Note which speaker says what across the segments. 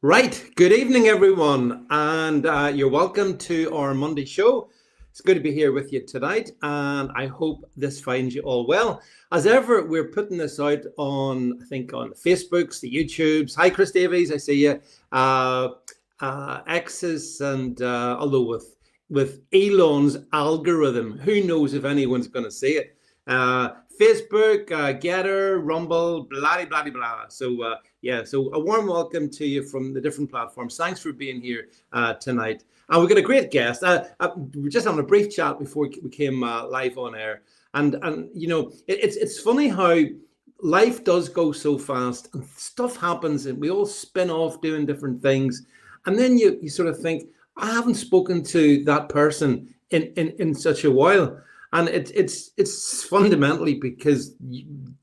Speaker 1: Right. Good evening, everyone, and you're welcome to our Monday show. It's good to be here with you tonight, and I hope this finds you all well. As ever, we're putting this out on, I think, on the Facebooks, the YouTubes. Hi, Chris Davies, I see you. X's, and although with Elon's algorithm, who knows if anyone's going to see it? Facebook, Getter, Rumble, blah blah blah blah. So a warm welcome to you from the different platforms. Thanks for being here tonight. And we've got a great guest. We were just having a brief chat before we came live on air, and it's funny how life does go so fast and stuff happens, and we all spin off doing different things, and then you sort of think, I haven't spoken to that person in such a while. And it's fundamentally because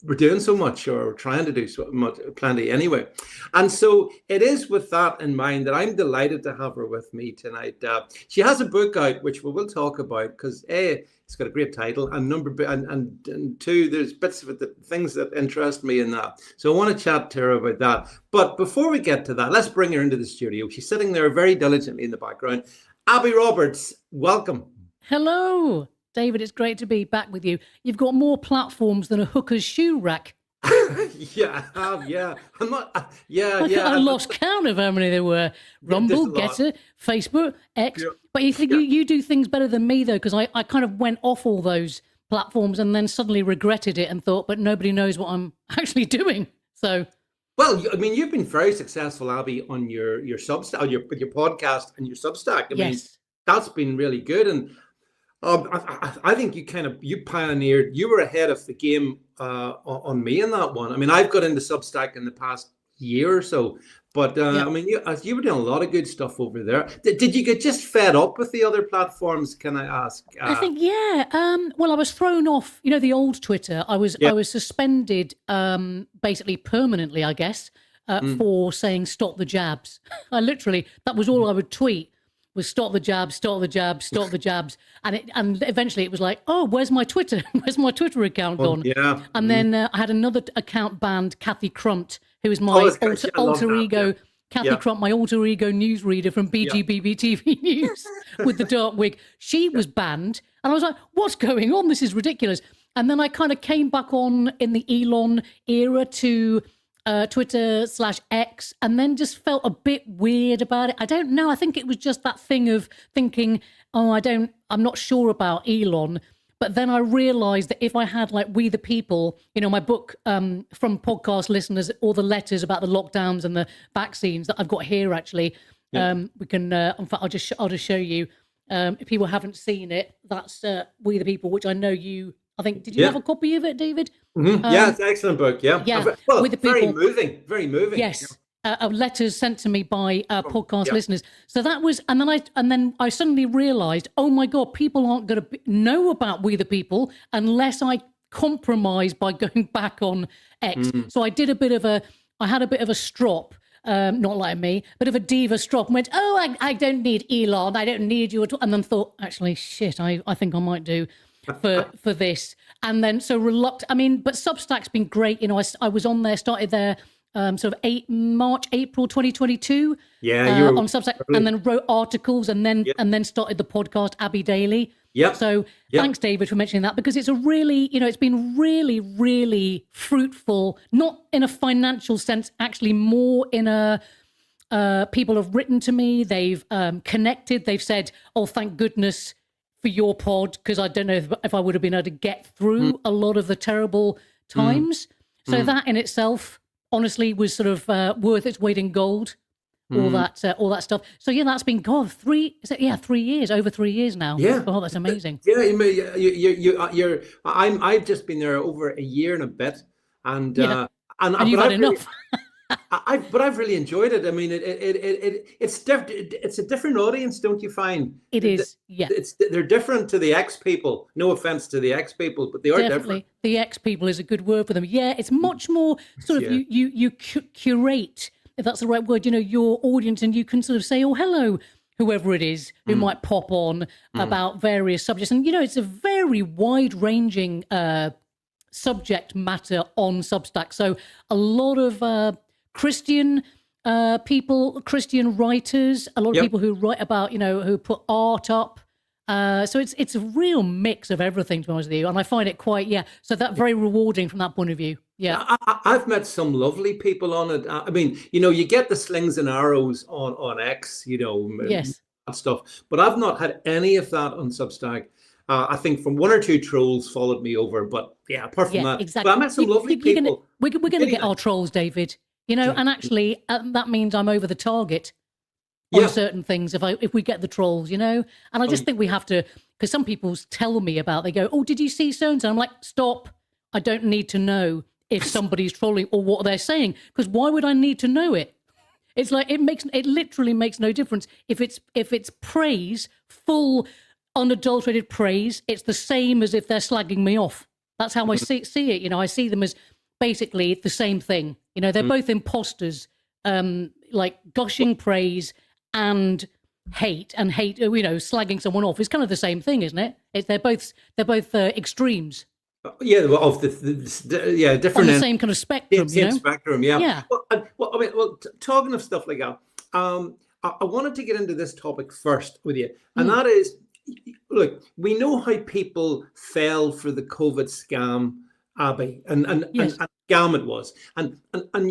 Speaker 1: we're doing so much, or trying to do so much, plenty anyway. And so it is with that in mind that I'm delighted to have her with me tonight. She has a book out, which we will talk about, because it's got a great title, and and two, there's bits of it, things that interest me in that. So I want to chat to her about that. But before we get to that, let's bring her into the studio. She's sitting there very diligently in the background. Abi Roberts, welcome.
Speaker 2: Hello. David, it's great to be back with you. You've got more platforms than a hooker's shoe rack.
Speaker 1: Yeah, I have, yeah. I'm not, yeah.
Speaker 2: I lost count of how many there were. Rumble, Getter, Facebook, X. Yeah. But you think you do things better than me, though, because I kind of went off all those platforms and then suddenly regretted it and thought, but nobody knows what I'm actually doing. So...
Speaker 1: Well, I mean, you've been very successful, Abby, on your Substack, with your podcast and your Substack. I mean, that's been really good. And I think you pioneered. You were ahead of the game on me in that one. I mean, I've got into Substack in the past year or so, but I mean, you were doing a lot of good stuff over there. Did you get just fed up with the other platforms? Can I ask?
Speaker 2: I think well, I was thrown off. You know, the old Twitter. I was suspended, basically permanently, I guess, for saying "stop the jabs." That was all I would tweet. Was stop the jabs, stop the jabs, stop the jabs, and eventually it was like, oh, where's my Twitter? Where's my Twitter account gone?
Speaker 1: Yeah.
Speaker 2: And then I had another account banned, Kathy Crumpet, who is my alter ego. Kathy Crumpet, my alter ego newsreader from BGBB TV News with the dark wig. She was banned, and I was like, what's going on? This is ridiculous. And then I kind of came back on in the Elon era to Twitter/X, and then just felt a bit weird about it. I don't know. I think it was just that thing of thinking, I'm not sure about Elon. But then I realized that if I had like We the People, my book from podcast listeners, all the letters about the lockdowns and the vaccines that I've got here, actually, we can, in fact, I'll just show you. If people haven't seen it, that's We the People, which I know you, I think, did you have a copy of it, David?
Speaker 1: Mm-hmm. Yeah, it's an excellent book. Yeah. Well,
Speaker 2: With the People.
Speaker 1: Very moving.
Speaker 2: Yes. Letters sent to me by podcast listeners. So that was, and then I suddenly realized, oh my God, people aren't going to know about We the People unless I compromise by going back on X. So I had a bit of a strop. Not like me, bit of a diva strop, and went, I don't need Elon, I don't need you at all. And then thought, actually, shit, I think I might do for this. And then so reluctant, but Substack's been great. I was on there, started there sort of April 2022 on Substack, and then wrote articles, and then started the podcast Abi Daily. So thanks, David, for mentioning that, because it's a really, it's been really, really fruitful, not in a financial sense, actually more in a, people have written to me, they've connected, they've said, oh, thank goodness for your pod, because I don't know if I would have been able to get through a lot of the terrible times. So that in itself, honestly, was sort of worth its weight in gold. All that stuff. So that's been 3 years, over 3 years now.
Speaker 1: Yeah.
Speaker 2: Oh, that's amazing.
Speaker 1: Yeah, I've just been there over a year and a bit, and
Speaker 2: you've had enough.
Speaker 1: But I've really enjoyed it. I mean, it's different. It's a different audience, don't you find?
Speaker 2: It is. Yeah.
Speaker 1: They're different to the X people. No offense to the X people, but they are different.
Speaker 2: The X people is a good word for them. Yeah, it's much more sort of you curate, if that's the right word, your audience, and you can sort of say, oh, hello, whoever it is who might pop on about various subjects. And, it's a very wide-ranging subject matter on Substack. So a lot of Christian people, Christian writers, a lot of
Speaker 1: Yep.
Speaker 2: people who write about, who put art up. So it's a real mix of everything, to be honest with you. And I find it quite, so that very rewarding from that point of view. Yeah.
Speaker 1: I've met some lovely people on it. I mean, you get the slings and arrows on X,
Speaker 2: Yes.
Speaker 1: that stuff, but I've not had any of that on Substack. I think from one or two trolls followed me over, but apart from that,
Speaker 2: exactly.
Speaker 1: but I met some lovely people.
Speaker 2: We're going to get our trolls, David. And actually, that means I'm over the target on certain things if we get the trolls, And I just think we have to, because some people tell me they go, "Oh, did you see so and so?" I'm like, stop. I don't need to know if somebody's trolling or what they're saying, because why would I need to know it? It's like it literally makes no difference if it's praise, full unadulterated praise. It's the same as if they're slagging me off. That's how I see it. I see them as basically the same thing. They're both imposters, like gushing praise and hate, slagging someone off is kind of the same thing, isn't it? They're both extremes.
Speaker 1: Yeah, well, of the different
Speaker 2: on the same kind of spectrum.
Speaker 1: Same spectrum, yeah.
Speaker 2: Yeah.
Speaker 1: Well, talking of stuff like that, I wanted to get into this topic first with you, and that is, look, we know how people fell for the COVID scam, Abi, and scam it was, and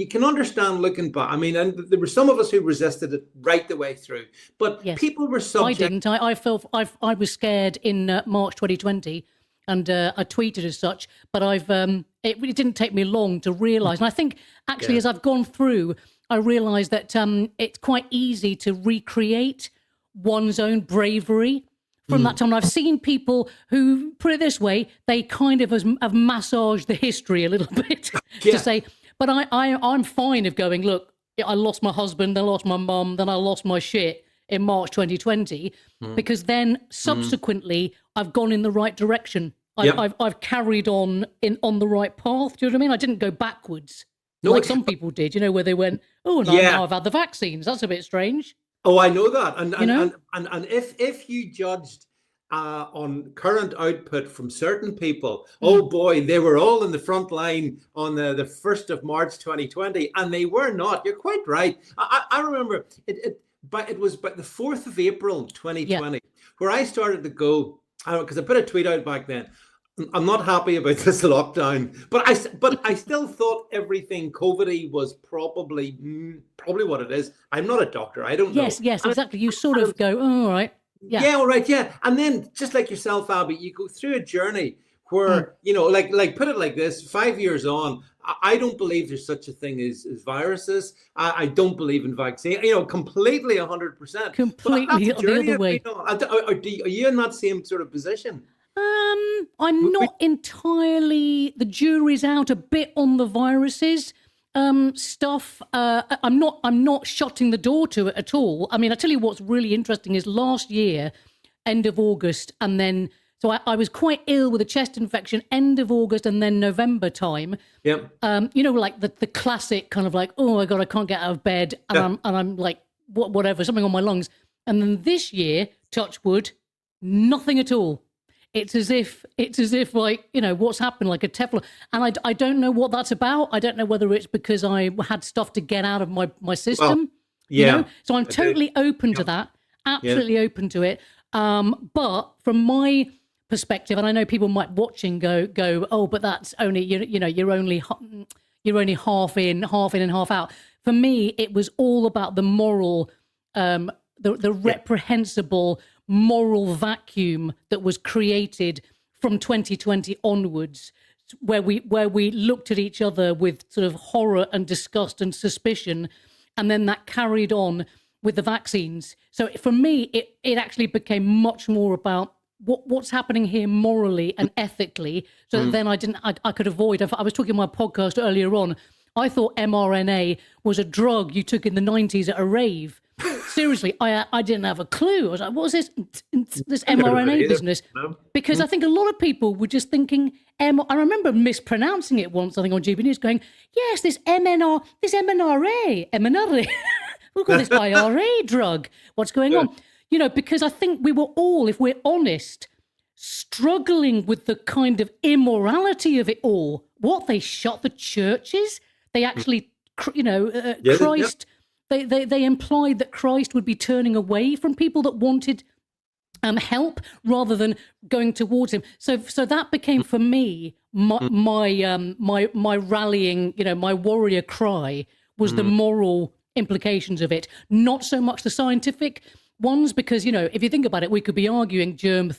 Speaker 1: you can understand looking back. I mean, and there were some of us who resisted it right the way through, but people were subject.
Speaker 2: I didn't. I was scared in March 2020. And I tweeted as such, but it really didn't take me long to realise. And I think actually, as I've gone through, I realised that it's quite easy to recreate one's own bravery from that time. And I've seen people who, put it this way, they kind of have massaged the history a little bit to say, but I'm fine of going, look, I lost my husband, I lost my mum, then I lost my shit in March 2020, because then subsequently I've gone in the right direction. I've carried on the right path. Do you know what I mean? I didn't go backwards like some people did. Where they went, oh, now I've had the vaccines. That's a bit strange.
Speaker 1: Oh, I know that. And if you judged on current output from certain people, oh boy, they were all in the front line on the 1st of March 2020, and they were not. You're quite right. I remember it. But it was the 4th of April 2020 where I started to go, because I put a tweet out back then. I'm not happy about this lockdown, but I still thought everything COVID-y was probably what it is. I'm not a doctor. I don't know.
Speaker 2: Yes, exactly. You sort of go, oh, all right.
Speaker 1: Yeah, all right, yeah. And then just like yourself, Abi, you go through a journey where, like put it like this, 5 years on, I don't believe there's such a thing as viruses. I don't believe in vaccine. Completely 100%.
Speaker 2: Completely the other way.
Speaker 1: Are you in that same sort of position?
Speaker 2: I'm not entirely. The jury's out a bit on the viruses stuff. I'm not shutting the door to it at all. I mean, I tell you what's really interesting is last year, end of August, and then. So I was quite ill with a chest infection end of August and then November time.
Speaker 1: Yep.
Speaker 2: Like the classic kind of like, oh my God, I can't get out of bed. And I'm like, whatever, something on my lungs. And then this year, touch wood, nothing at all. It's as if like, what's happened, like a Teflon. And I don't know what that's about. I don't know whether it's because I had stuff to get out of my system.
Speaker 1: Well,
Speaker 2: So I'm totally open to that. Absolutely open to it. But from my perspective, and I know people might watching go, oh, but that's only you're only half in and half out. For me, it was all about the moral, the reprehensible moral vacuum that was created from 2020 onwards, where we looked at each other with sort of horror and disgust and suspicion, and then that carried on with the vaccines. So for me, it actually became much more about what's happening here morally and ethically. So that then I could avoid. I was talking in my podcast earlier on. I thought mRNA was a drug you took in the 90s at a rave. Seriously, I didn't have a clue. I was like, what was this mRNA business? No. Because I think a lot of people were just thinking, I remember mispronouncing it once, I think on GB News, going, yes, this mRNA. We've got this IRA drug. What's going on? Because I think we were all, if we're honest, struggling with the kind of immorality of it all. What, they shut the churches? They actually, Christ they implied that Christ would be turning away from people that wanted help rather than going towards him. So that became for me my rallying, my warrior cry was the moral implications of it, not so much the scientific ones, because if you think about it, we could be arguing germ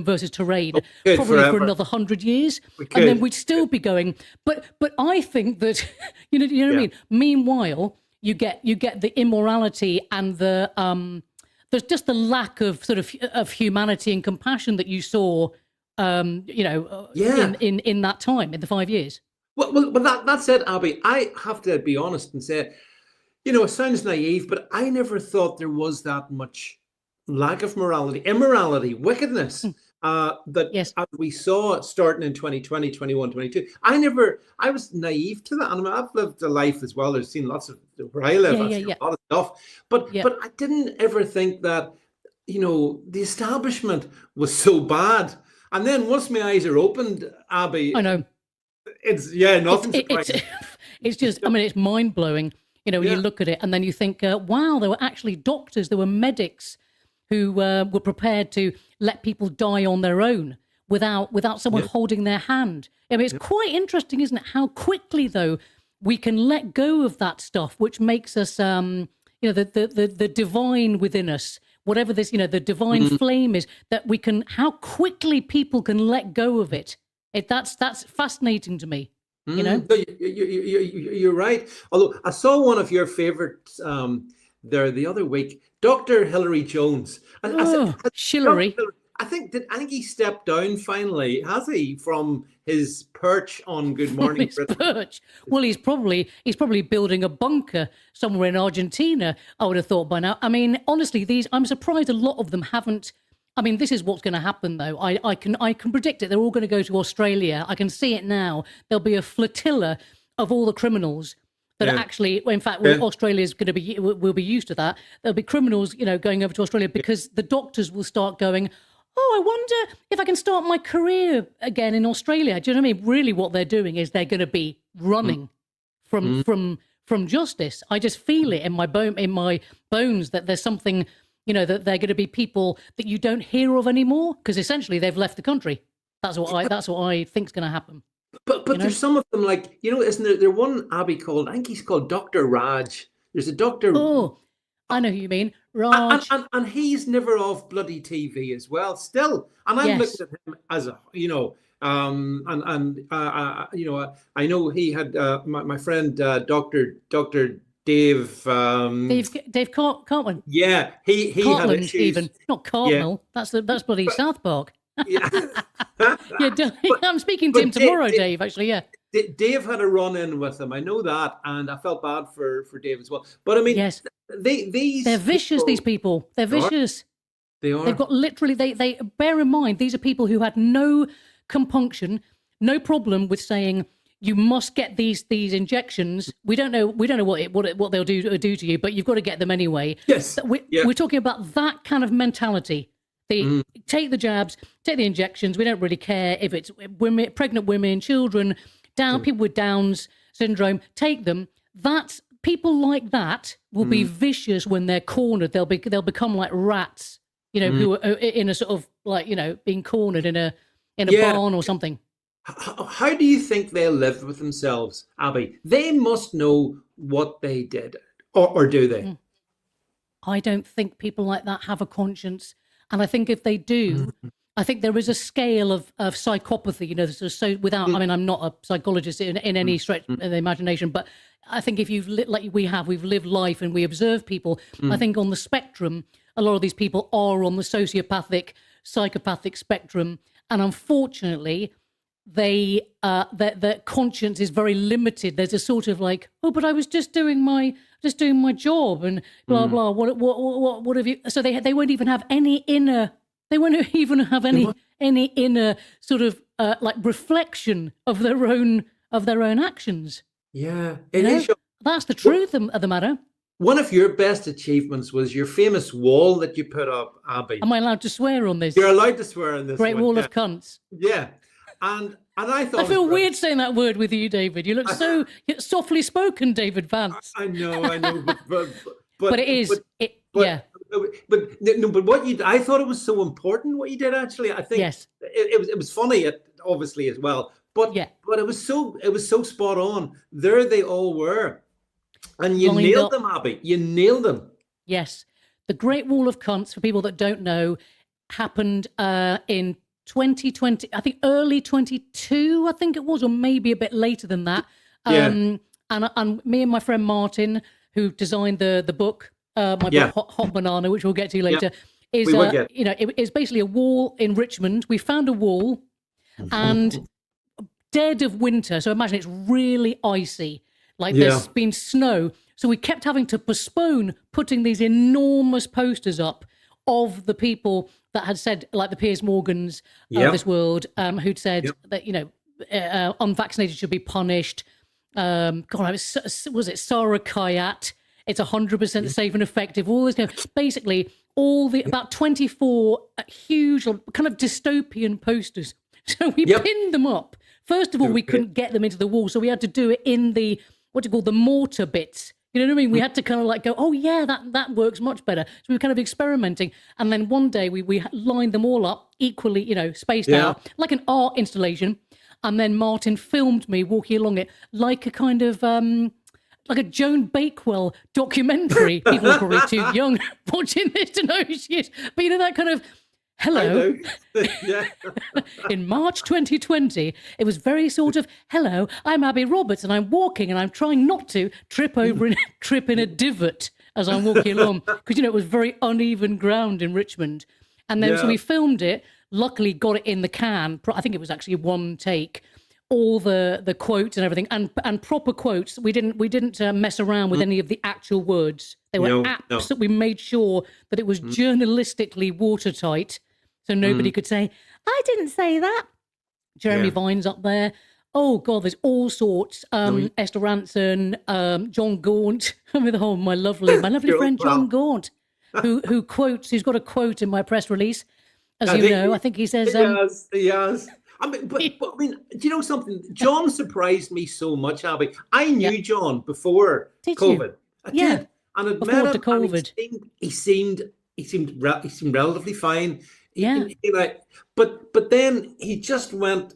Speaker 2: versus terrain probably for another 100 years, and then we'd still be going. But I think that you know what I mean. Meanwhile, you get the immorality and there's just the lack of sort of humanity and compassion that you saw, in that time, in the 5 years.
Speaker 1: Well, that said, Abi, I have to be honest and say, it sounds naive, but I never thought there was that much lack of morality, immorality, wickedness that
Speaker 2: Yes.
Speaker 1: we saw starting in 2020, 21, 22. I was naive to that. And I've lived a life as well. I've seen lots of, where I live, I've seen a lot of stuff. But I didn't ever think that, the establishment was so bad. And then once my eyes are opened, Abi,
Speaker 2: I know.
Speaker 1: Nothing surprising.
Speaker 2: It's just, it's mind-blowing. When you look at it and then you think, wow, there were actually doctors, there were medics who were prepared to let people die on their own without someone holding their hand. It's quite interesting, isn't it, how quickly, though, we can let go of that stuff, which makes us, the divine within us, whatever this, the divine flame is, that we can, how quickly people can let go of it. That's fascinating to me.
Speaker 1: You're right. Although I saw one of your favorites there the other week, Dr. Hilary Jones.
Speaker 2: Hillary.
Speaker 1: I think he stepped down finally, has he, from his perch on Good Morning Britain?
Speaker 2: Perch. Well, he's probably building a bunker somewhere in Argentina, I would have thought by now. Honestly, I'm surprised a lot of them haven't. This is what's going to happen, though. I can predict it. They're all going to go to Australia. I can see it now. There'll be a flotilla of all the criminals that actually, in fact, Australia is going to will be used to that. There'll be criminals, going over to Australia because the doctors will start going, oh, I wonder if I can start my career again in Australia. Do you know what I mean? Really, what they're doing is they're going to be running from justice. I just feel it in my bones that there's something. That they're going to be people that you don't hear of anymore because essentially they've left the country. That's what I think's going to happen.
Speaker 1: But there's some of them, like, isn't there one Abi called, I think he's called Dr. Raj. There's a doctor.
Speaker 2: Oh, I know who you mean. Raj.
Speaker 1: And he's never off bloody TV as well, still. And I'm looking at him as a, I know he had my friend Dr. Dave Cartman. Yeah, he had issues.
Speaker 2: Even not Cartmel. Yeah. That's bloody South Park.
Speaker 1: Yeah,
Speaker 2: I'm speaking to him tomorrow, Dave. Actually, yeah.
Speaker 1: Dave had a run-in with him. I know that, and I felt bad for Dave as well. But
Speaker 2: yes, they're vicious. These people, they're vicious.
Speaker 1: They are.
Speaker 2: They've got literally. They bear in mind these are people who had no compunction, no problem with saying, you must get these injections. We don't know what they'll do to you, but you've got to get them anyway.
Speaker 1: Yes,
Speaker 2: we're talking about that kind of mentality. They take the jabs, take the injections. We don't really care if it's women, pregnant women, children, people with Down's syndrome. Take them. That's people like that will be vicious when they're cornered. They'll become like rats, who are in a sort of like being cornered in a barn or something.
Speaker 1: How do you think they lived with themselves, Abi? They must know what they did, or do they?
Speaker 2: I don't think people like that have a conscience. And I think if they do, I think there is a scale of psychopathy, so without, I'm not a psychologist in any stretch of the imagination, but I think if we've lived life and we observe people, I think on the spectrum, a lot of these people are on the sociopathic, psychopathic spectrum. And unfortunately, their conscience is very limited. There's a sort of like, oh, but I was just doing my job and blah blah. What have you? So they won't even have any inner. They won't even have any inner sort of like reflection of their own actions.
Speaker 1: Yeah,
Speaker 2: that's the truth of the matter.
Speaker 1: One of your best achievements was your famous wall that you put up, Abi.
Speaker 2: Am I allowed to swear on this?
Speaker 1: You're allowed to swear on this.
Speaker 2: Great Wall of Cunts.
Speaker 1: Yeah. And And I thought
Speaker 2: I feel weird saying that word with you, David. You look so softly spoken, David Vance.
Speaker 1: I know,
Speaker 2: but it is. Yeah.
Speaker 1: But what you, I thought it was so important what you did. Actually, I think
Speaker 2: Yes.
Speaker 1: it was funny, obviously as well. But it was so spot on. There they all were, and you nailed them, Abi. You nailed them.
Speaker 2: Yes, the Great Wall of Cunts, for people that don't know, happened in 2020. I think early 22. I think it was, or maybe a bit later than that. And me and my friend Martin, who designed the book. My book, Hot Banana, which we'll get to later, is it's basically a wall in Richmond. We found a wall, and dead of winter. So imagine it's really icy, like there's been snow. So we kept having to postpone putting these enormous posters up of the people that had said, like the Piers Morgans of this world, who'd said that unvaccinated should be punished. God, was it Sarah Kayat? It's 100% safe and effective. All this basically about 24 huge kind of dystopian posters. So we pinned them up. First of all, we couldn't get them into the wall, so we had to do it in the the mortar bits. You know what I mean? We had to kind of like go, oh yeah, that works much better. So we were kind of experimenting, and then one day we lined them all up equally, spaced out like an art installation. And then Martin filmed me walking along it like a kind of like a Joan Bakewell documentary. People are probably too young watching this to know who she is. But that kind of, hello. In March 2020, it was very sort of, hello, I'm Abi Roberts and I'm walking and I'm trying not to trip in a divot as I'm walking along. Because, it was very uneven ground in Richmond. And then so we filmed it, luckily got it in the can. I think it was actually one take. All the quotes and everything, and proper quotes. We didn't mess around with any of the actual words. They were absolutely. We made sure that it was journalistically watertight, so nobody could say, "I didn't say that." Jeremy Vine's up there. Oh God, there's all sorts. Esther Ranson, John Gaunt. I mean, my lovely friend John Gaunt, who quotes. He's got a quote in my press release, as you know. I think he says.
Speaker 1: He has. I mean, but I mean, do you know something? John surprised me so much, Abi. I knew John before COVID. I did, and I'd met him. COVID. He seemed relatively fine. But then he just went.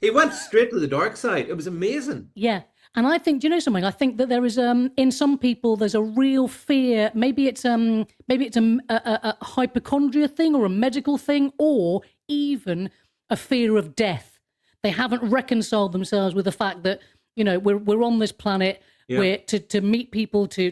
Speaker 1: He went straight to the dark side. It was amazing.
Speaker 2: Yeah. And I think, do you know something? I think that there is, in some people, there's a real fear. Maybe it's a hypochondria thing or a medical thing, or even a fear of death. They haven't reconciled themselves with the fact that we're on this planet. We're to meet people, to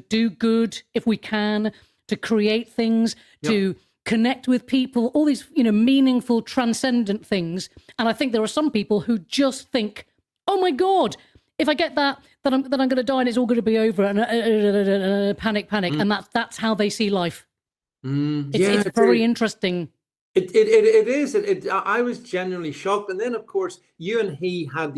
Speaker 2: do good if we can, to create things, to connect with people, all these meaningful, transcendent things. And I think there are some people who just think, oh my God, if I get that I'm going to die and it's all going to be over, and panic, and that's how they see life. It's very interesting.
Speaker 1: It is. I was genuinely shocked, and then of course you and he had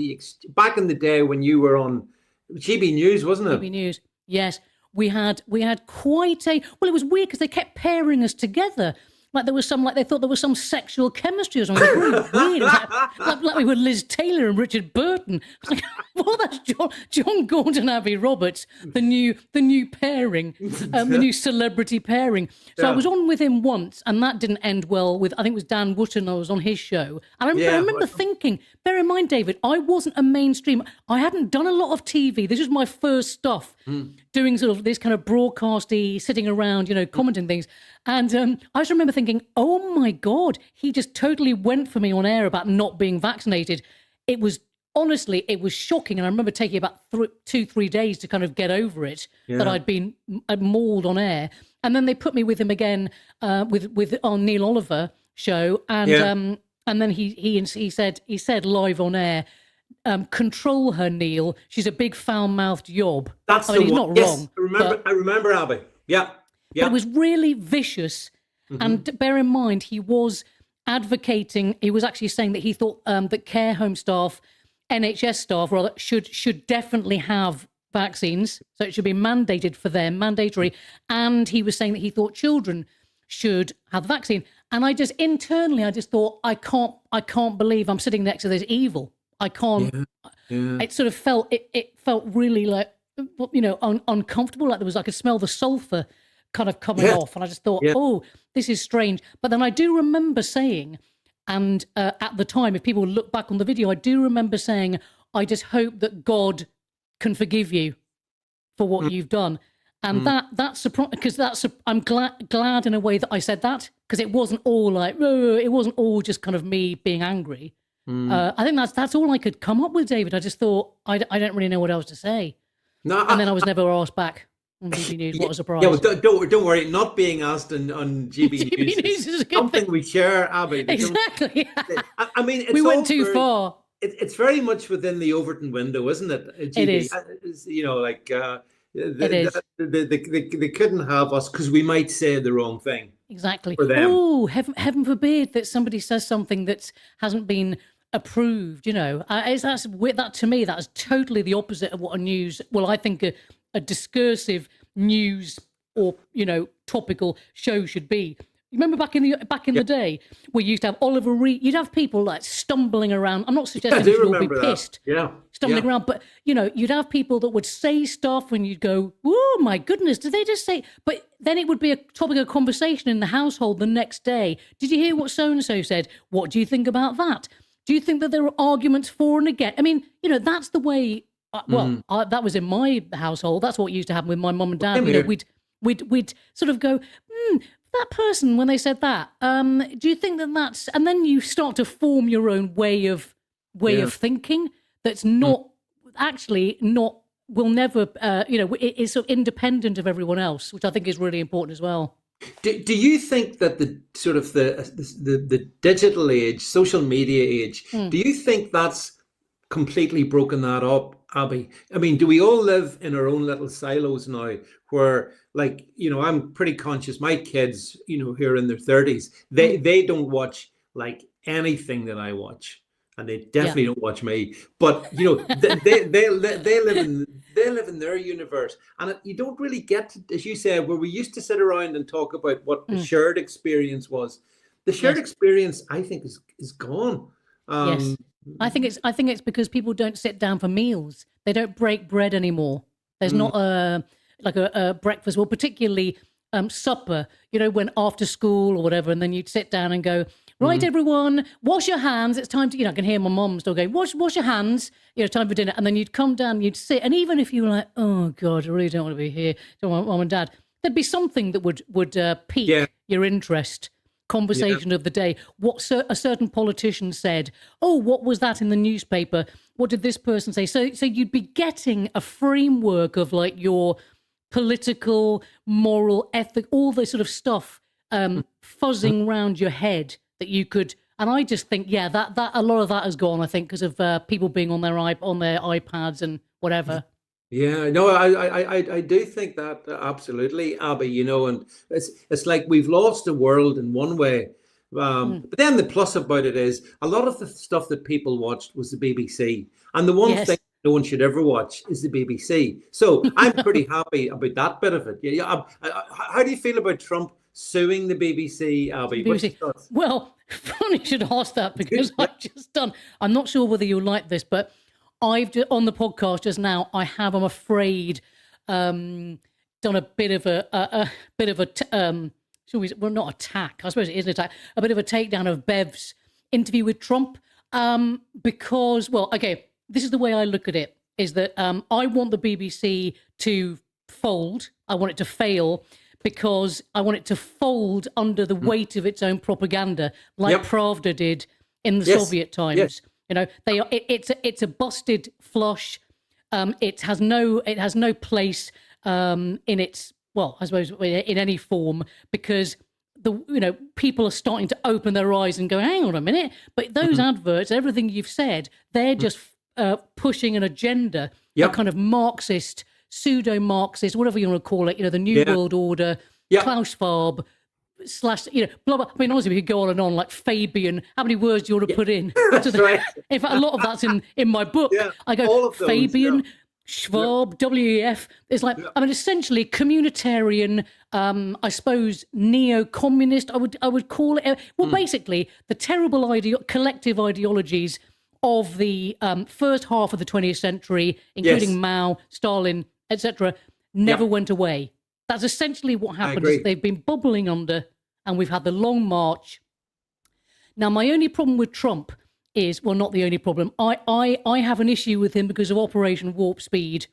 Speaker 1: back in the day when you were on GB News, wasn't it?
Speaker 2: GB News, yes. We had quite a. Well, it was weird because they kept pairing us together. Like there was some, like they thought there was some sexual chemistry or something. It was really weird. It was like we were Liz Taylor and Richard Burton. I was like, well, that's John Gaunt and Abi Roberts, the new pairing, the new celebrity pairing. So I was on with him once, and that didn't end well. With I think it was Dan Wootton. I was on his show, and I remember thinking. Bear in mind, David, I wasn't a mainstream. I hadn't done a lot of TV. This was my first stuff, doing sort of this kind of broadcasty, sitting around, commenting things. And I just remember thinking, oh my God, he just totally went for me on air about not being vaccinated. It was, honestly, it was shocking. And I remember taking about 2-3 days to kind of get over it, that I'd been mauled on air. And then they put me with him again with on Neil Oliver show. And then he said live on air, control her, Neil. She's a big foul-mouthed yob.
Speaker 1: That's
Speaker 2: he's not wrong.
Speaker 1: I remember Abi. Yeah.
Speaker 2: But it was really vicious. And bear in mind, he was advocating, he was actually saying that he thought that care home staff, NHS staff rather, should definitely have vaccines. So it should be mandated for them, mandatory. And he was saying that he thought children should have the vaccine. And I just internally, I just thought, I can't believe I'm sitting next to this evil. I can't.
Speaker 1: Yeah.
Speaker 2: It sort of felt, it felt really like, uncomfortable. Like there was, I could smell the sulfur kind of coming off. And I just thought, oh, this is strange. But then I do remember saying, and at the time, if people look back on the video, I do remember saying, I just hope that God can forgive you for what you've done. And that's surprising, because I'm glad in a way that I said that, because it wasn't all like, it wasn't all just kind of me being angry. I think that's all I could come up with, David. I just thought, I don't really know what else to say.
Speaker 1: No,
Speaker 2: and then I was never asked back on GB News. What a surprise.
Speaker 1: Yeah, well, don't worry. Not being asked on GB News
Speaker 2: is
Speaker 1: something we share, Abi.
Speaker 2: Exactly.
Speaker 1: I mean, it's
Speaker 2: we went too far.
Speaker 1: It's very much within the Overton window, isn't it?
Speaker 2: It is.
Speaker 1: It is. They couldn't have us because we might say the wrong thing.
Speaker 2: Exactly.
Speaker 1: For them.
Speaker 2: Oh, heaven forbid that somebody says something that hasn't been approved. That to me, that's totally the opposite of what a news. Well, I think a discursive news or topical show should be. Remember back in the day, we used to have Oliver Reed. You'd have people like stumbling around. I'm not suggesting you should all be pissed, stumbling around, but you'd have people that would say stuff, and you'd go, "Oh my goodness, did they just say?" But then it would be a topic of conversation in the household the next day. Did you hear what so and so said? What do you think about that? Do you think that there are arguments for and against? I mean, that's the way. That was in my household. That's what used to happen with my mum and dad. We'd sort of go, that person, when they said that, do you think that that's, and then you start to form your own way of thinking that's not will never, it's sort of independent of everyone else, which I think is really important as well.
Speaker 1: Do you think that the sort of the digital age, social media age, do you think that's completely broken that up, Abi? I mean, do we all live in our own little silos now where, like, I'm pretty conscious, my kids, who are in their 30s, they don't watch like anything that I watch, and they definitely don't watch me, but they live in their universe, and you don't really get to, as you said, where we used to sit around and talk about what the shared experience was. The shared experience, I think, is gone.
Speaker 2: Yes. I think it's because people don't sit down for meals. They don't break bread anymore. There's not a breakfast, well, particularly supper, when after school or whatever, and then you'd sit down and go, right, everyone, wash your hands. It's time to, I can hear my mom still going, wash your hands, time for dinner. And then you'd come down, you'd sit. And even if you were like, oh God, I really don't want to be here, don't want mom and dad, there'd be something that would pique your interest. Conversation of the day, what a certain politician said. Oh, what was that in the newspaper? What did this person say? So you'd be getting a framework of like your political, moral, ethic, all this sort of stuff fuzzing around your head that you could. And I just think, that a lot of that has gone, I think, because of people being on their iPads and whatever.
Speaker 1: Yeah, no, I do think that absolutely, Abi. And it's like we've lost the world in one way, but then the plus about it is a lot of the stuff that people watched was the BBC, and the one thing no one should ever watch is the BBC. So I'm pretty happy about that bit of it. Yeah. How do you feel about Trump suing the BBC, Abi?
Speaker 2: BBC. Well, funny you should ask that, because I'm not sure whether you'll like this, but I've on the podcast just now, I'm afraid, done a bit of not attack. I suppose it is an attack. A bit of a takedown of Bev's interview with Trump, because, well, okay, this is the way I look at it: is that I want the BBC to fold. I want it to fail, because I want it to fold under the weight of its own propaganda, like Pravda did in the Soviet times. Yes. It's a busted flush. It has no place in its, well, I suppose in any form, because people are starting to open their eyes and go, hang on a minute, but those adverts, everything you've said, they're just pushing an agenda, a kind of Marxist, pseudo-Marxist, whatever you want to call it, the New World Order, Klaus Schwab, / blah blah. I mean, honestly, we could go on and on, like Fabian. How many words do you want to put in?
Speaker 1: Right.
Speaker 2: In fact, a lot of that's in my book.
Speaker 1: Yeah,
Speaker 2: I go
Speaker 1: those,
Speaker 2: Fabian, Schwab, WEF. It's like, I mean, essentially communitarian, I suppose, neo-communist, I would call it. Well, basically, the terrible collective ideologies of the first half of the 20th century, including Mao, Stalin, etc., never went away. That's essentially what happened. Is they've been bubbling under, and we've had the long march. Now, my only problem with Trump is, well, not the only problem. I have an issue with him because of Operation Warp Speed,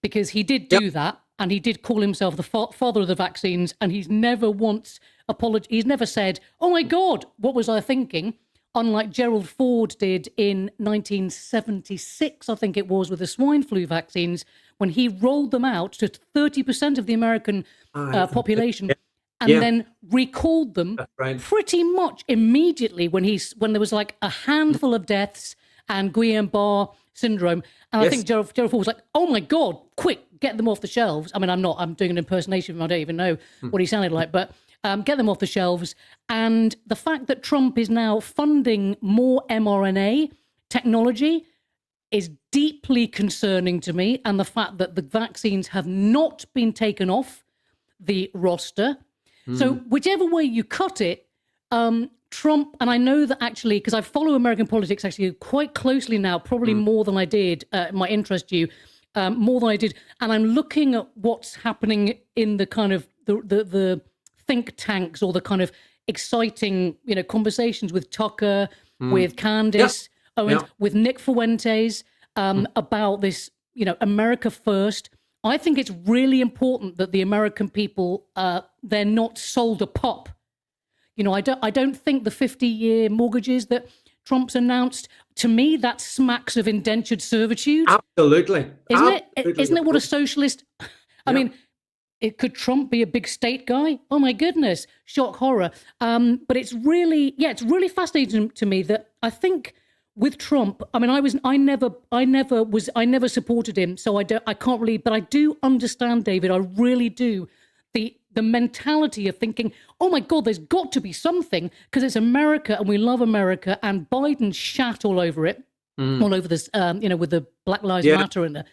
Speaker 2: because he did do that, and he did call himself the father of the vaccines, and he's never once apologized. He's never said, "Oh my God, what was I thinking?" Unlike Gerald Ford did in 1976, I think it was, with the swine flu vaccines, when he rolled them out to 30% of the American population. And then recalled them pretty much immediately when there was like a handful of deaths and Guillain-Barré syndrome. And I think Gerald Ford was like, "Oh my God, quick, get them off the shelves." I mean, I'm doing an impersonation of him. I don't even know what he sounded like, but get them off the shelves. And the fact that Trump is now funding more mRNA technology is deeply concerning to me. And the fact that the vaccines have not been taken off the roster. So whichever way you cut it, Trump, and I know that actually, because I follow American politics actually quite closely now, probably more than I did, it might interest you, more than I did. And I'm looking at what's happening in the kind of the think tanks, or the kind of exciting, conversations with Tucker, with Candace Owens, with Nick Fuentes, about this, America first. I think it's really important that the American people, they're not sold a pop. I don't think the 50-year mortgages that Trump's announced, to me, that smacks of indentured servitude.
Speaker 1: Absolutely.
Speaker 2: Isn't it what a socialist... I mean, could Trump be a big state guy? Oh my goodness, shock horror. But it's really fascinating to me that I think with Trump, I mean, I never supported him, so I can't really, but I do understand, David, I really do, the mentality of thinking, oh my God, there's got to be something, because it's America and we love America, and Biden shat all over it, all over this, with the Black Lives Matter and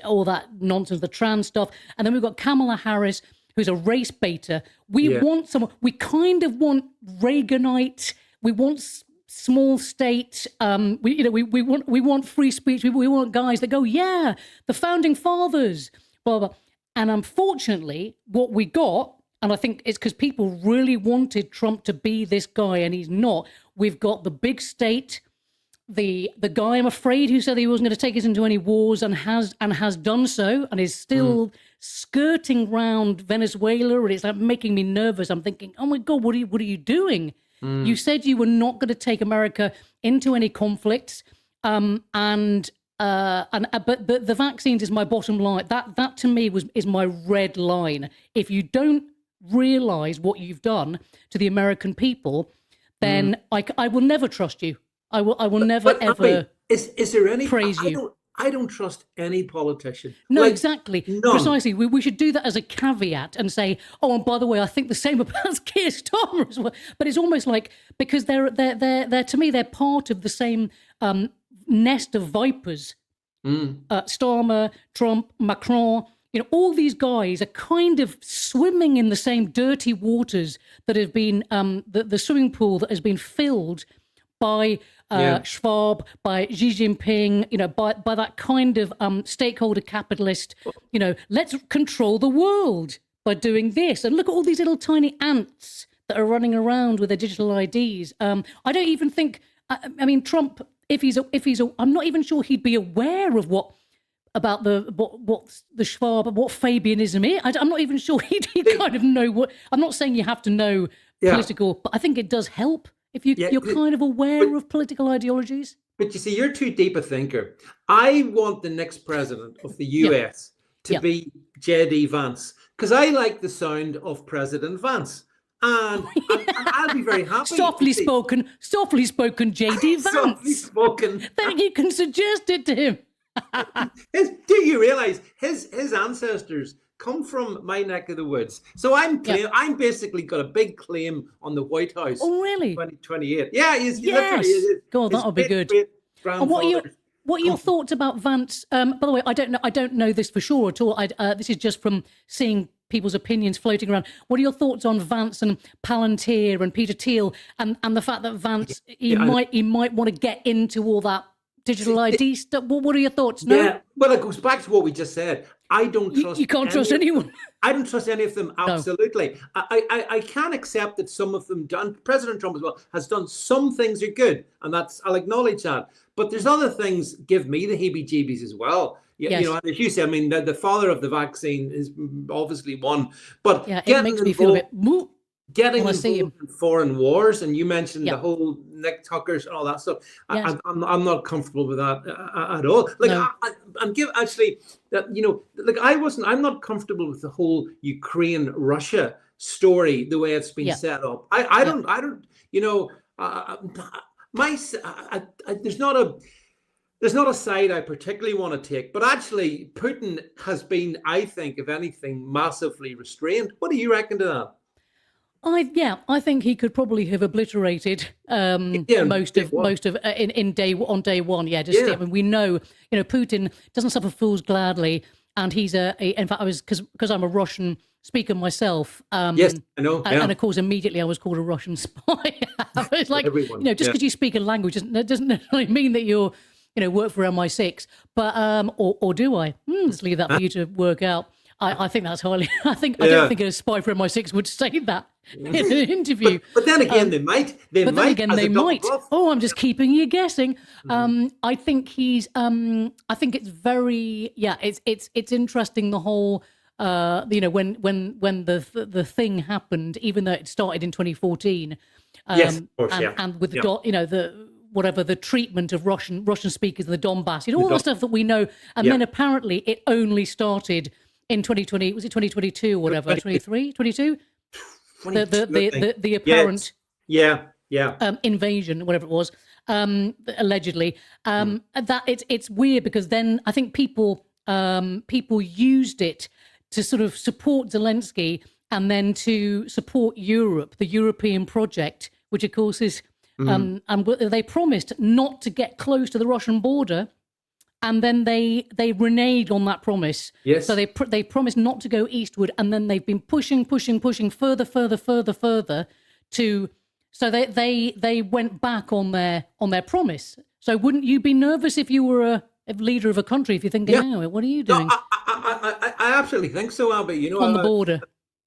Speaker 2: all that nonsense, the trans stuff. And then we've got Kamala Harris, who's a race baiter. We want someone, we kind of want Reaganite, we want small state, we want free speech. We want guys that go, yeah, the founding fathers, blah, blah. And unfortunately, what we got, and I think it's because people really wanted Trump to be this guy, and he's not. We've got the big state, the guy, I'm afraid, who said he wasn't going to take us into any wars, and has done so, and is still skirting round Venezuela, and it's like making me nervous. I'm thinking, oh my God, what are you doing? You said you were not going to take America into any conflicts, but the vaccines is my bottom line. That to me is my red line. If you don't realize what you've done to the American people, then I will never trust you. I will never ever.
Speaker 1: Is there any
Speaker 2: praise you?
Speaker 1: I don't trust any politician.
Speaker 2: No, exactly. None. Precisely. We should do that as a caveat and say, oh, and by the way, I think the same about Keir Starmer as well. But it's almost like, because they're to me, they're part of the same nest of vipers. Starmer, Trump, Macron, all these guys are kind of swimming in the same dirty waters that have been the swimming pool that has been filled by Schwab, by Xi Jinping, by that kind of stakeholder capitalist, let's control the world by doing this. And look at all these little tiny ants that are running around with their digital IDs. I don't even think, I mean, Trump, if he's I'm not even sure he'd be aware of what the Schwab, what Fabianism is. I'm not even sure he'd kind of know what. I'm not saying you have to know political, but I think it does help if you're kind of aware of political ideologies.
Speaker 1: But you see, you're too deep a thinker. I want the next president of the US to be J.D. Vance, because I like the sound of President Vance. And I'll be very happy.
Speaker 2: Softly spoken, J.D. Vance.
Speaker 1: Softly spoken.
Speaker 2: Then you can suggest it to him.
Speaker 1: Do you realize his ancestors come from my neck of the woods? So I'm basically got a big claim on the White House.
Speaker 2: Oh, really?
Speaker 1: 2028. Yeah, he's
Speaker 2: yes.
Speaker 1: literally.
Speaker 2: God, that'll be good.
Speaker 1: And
Speaker 2: What are your thoughts about Vance? By the way, I don't know this for sure at all. This is just from seeing people's opinions floating around. What are your thoughts on Vance and Palantir and Peter Thiel and the fact that Vance he might want to get into all that digital ID stuff? What are your thoughts? No?
Speaker 1: Yeah, well, it goes back to what we just said. I don't trust.
Speaker 2: You can't trust anyone.
Speaker 1: I don't trust any of them. Absolutely. No. I can accept that some of them done. President Trump as well has done some things are good, and I'll acknowledge that. But there's other things give me the heebie-jeebies as well.
Speaker 2: Yes.
Speaker 1: You know, as you said, I mean, the father of the vaccine is obviously one. But
Speaker 2: it makes me feel a bit.
Speaker 1: Getting involved in foreign wars, and you mentioned the whole Nick Tuckers and all that stuff. Yes. I'm not comfortable with that at all. Like no. I'm I'm not comfortable with the whole Ukraine-Russia story the way it's been set up. I don't. You know, there's not a side I particularly want to take, but actually Putin has been, I think, if anything, massively restrained. What do you reckon to that?
Speaker 2: I think he could probably have obliterated most of on day one. Yeah, I mean, we know, Putin doesn't suffer fools gladly, and he's in fact, I was because I'm a Russian speaker myself.
Speaker 1: Yes, I know. Yeah.
Speaker 2: And of course, immediately I was called a Russian spy. It's like just because you speak a language doesn't necessarily mean that you're work for MI6. But or do I? Let's leave that for you to work out. I think that's highly. I don't think a spy for MI6 would say that in an interview.
Speaker 1: But then again, they might. They might.
Speaker 2: Oh, I'm just keeping you guessing. I think he's. I think it's very. Yeah, it's interesting. The whole. When the thing happened, even though it started in 2014.
Speaker 1: Yes, of course,
Speaker 2: and with the treatment of Russian speakers in the Donbass, all the stuff that we know, and then apparently it only started in 2020. Was it 2022 or whatever? 23, 22? The apparent invasion, whatever it was, allegedly. That it's weird because then I think people used it to sort of support Zelensky and then to support Europe, the European project, which of course is. And they promised not to get close to the Russian border, and then they reneged on that promise.
Speaker 1: Yes.
Speaker 2: So they promised not to go eastward, and then they've been pushing further to. So they went back on their promise. So wouldn't you be nervous if you were a leader of a country if you're thinking, what are you doing?
Speaker 1: No, I absolutely think so, Abi.
Speaker 2: On the border.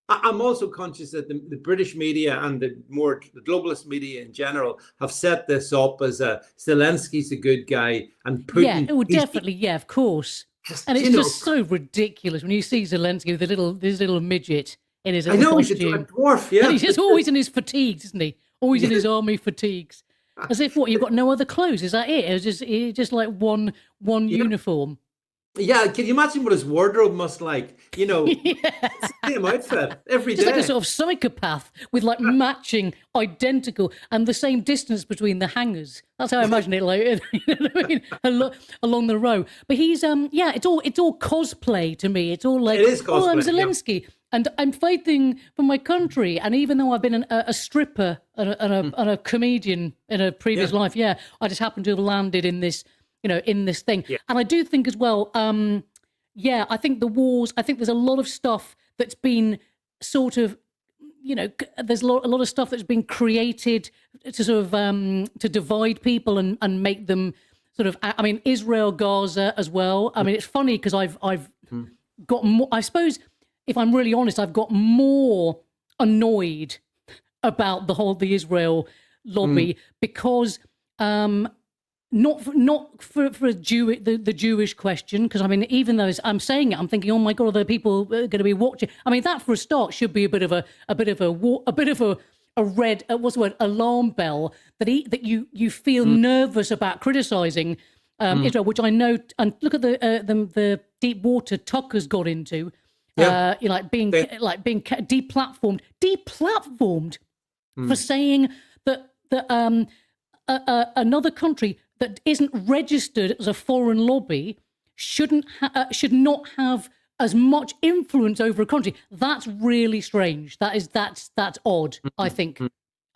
Speaker 1: I'm also conscious that the British media and the globalist media in general have set this up as Zelensky's a good guy and Putin.
Speaker 2: Yeah, definitely. Of course. And it's just so ridiculous when you see Zelensky with this little midget in his costume.
Speaker 1: He's a dwarf. Yeah,
Speaker 2: and he's just always in his fatigues, isn't he? Always in his army fatigues, as if you've got no other clothes. Is that it? It's just like one uniform.
Speaker 1: Yeah, can you imagine what his wardrobe must like? It's the same outfit every day.
Speaker 2: Just like a sort of psychopath with like matching, identical, and the same distance between the hangers. That's how I imagine it, like along the row. But he's it's all cosplay to me. It's all like,
Speaker 1: it is cosplay,
Speaker 2: I'm Zelensky and I'm fighting for my country. And even though I've been a stripper and a comedian in a previous life, I just happen to have landed in this. In this thing. Yeah. And I do think as well, I think the wars, I think there's a lot of stuff that's been sort of, there's a lot of stuff that's been created to sort of, to divide people and make them sort of, I mean, Israel, Gaza as well. I mean, it's funny because I've got more, I suppose, if I'm really honest, I've got more annoyed about the Israel lobby because, not for the Jewish question, because I mean, even though I'm saying it, I'm thinking, oh my God, are there people going to be watching? I mean, that for a start should be a bit of a red alarm bell that you feel nervous about criticizing Israel, which I know. And look at the deep water Tucker's got into, being deplatformed for saying that another country that isn't registered as a foreign lobby should not have as much influence over a country. That's really strange. That's odd, I think.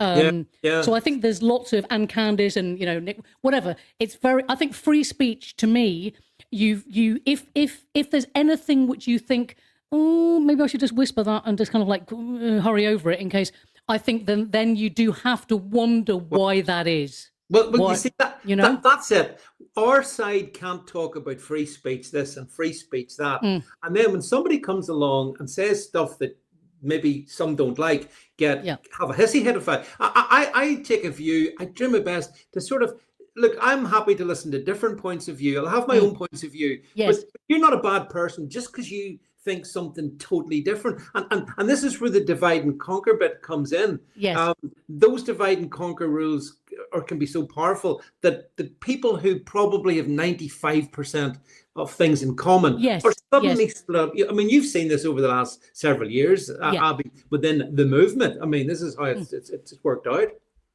Speaker 2: So I think there's lots of, and Candice and, Nick, whatever. It's I think free speech to me, if there's anything which you think, oh, maybe I should just whisper that and just kind of like hurry over it in case, I think then you do have to wonder why that is.
Speaker 1: Well, you see that's it. Our side can't talk about free speech this and free speech that, and then when somebody comes along and says stuff that maybe some don't like, have a hissy head of it. I take a view. I do my best to sort of look. I'm happy to listen to different points of view. I'll have my own points of view.
Speaker 2: Yes.
Speaker 1: But you're not a bad person just because you think something totally different. And this is where the divide and conquer bit comes in.
Speaker 2: Yes.
Speaker 1: Those divide and conquer rules can be so powerful that the people who probably have 95% of things in common are suddenly split up. I mean, you've seen this over the last several years, Abi, within the movement. I mean, this is how it's worked out.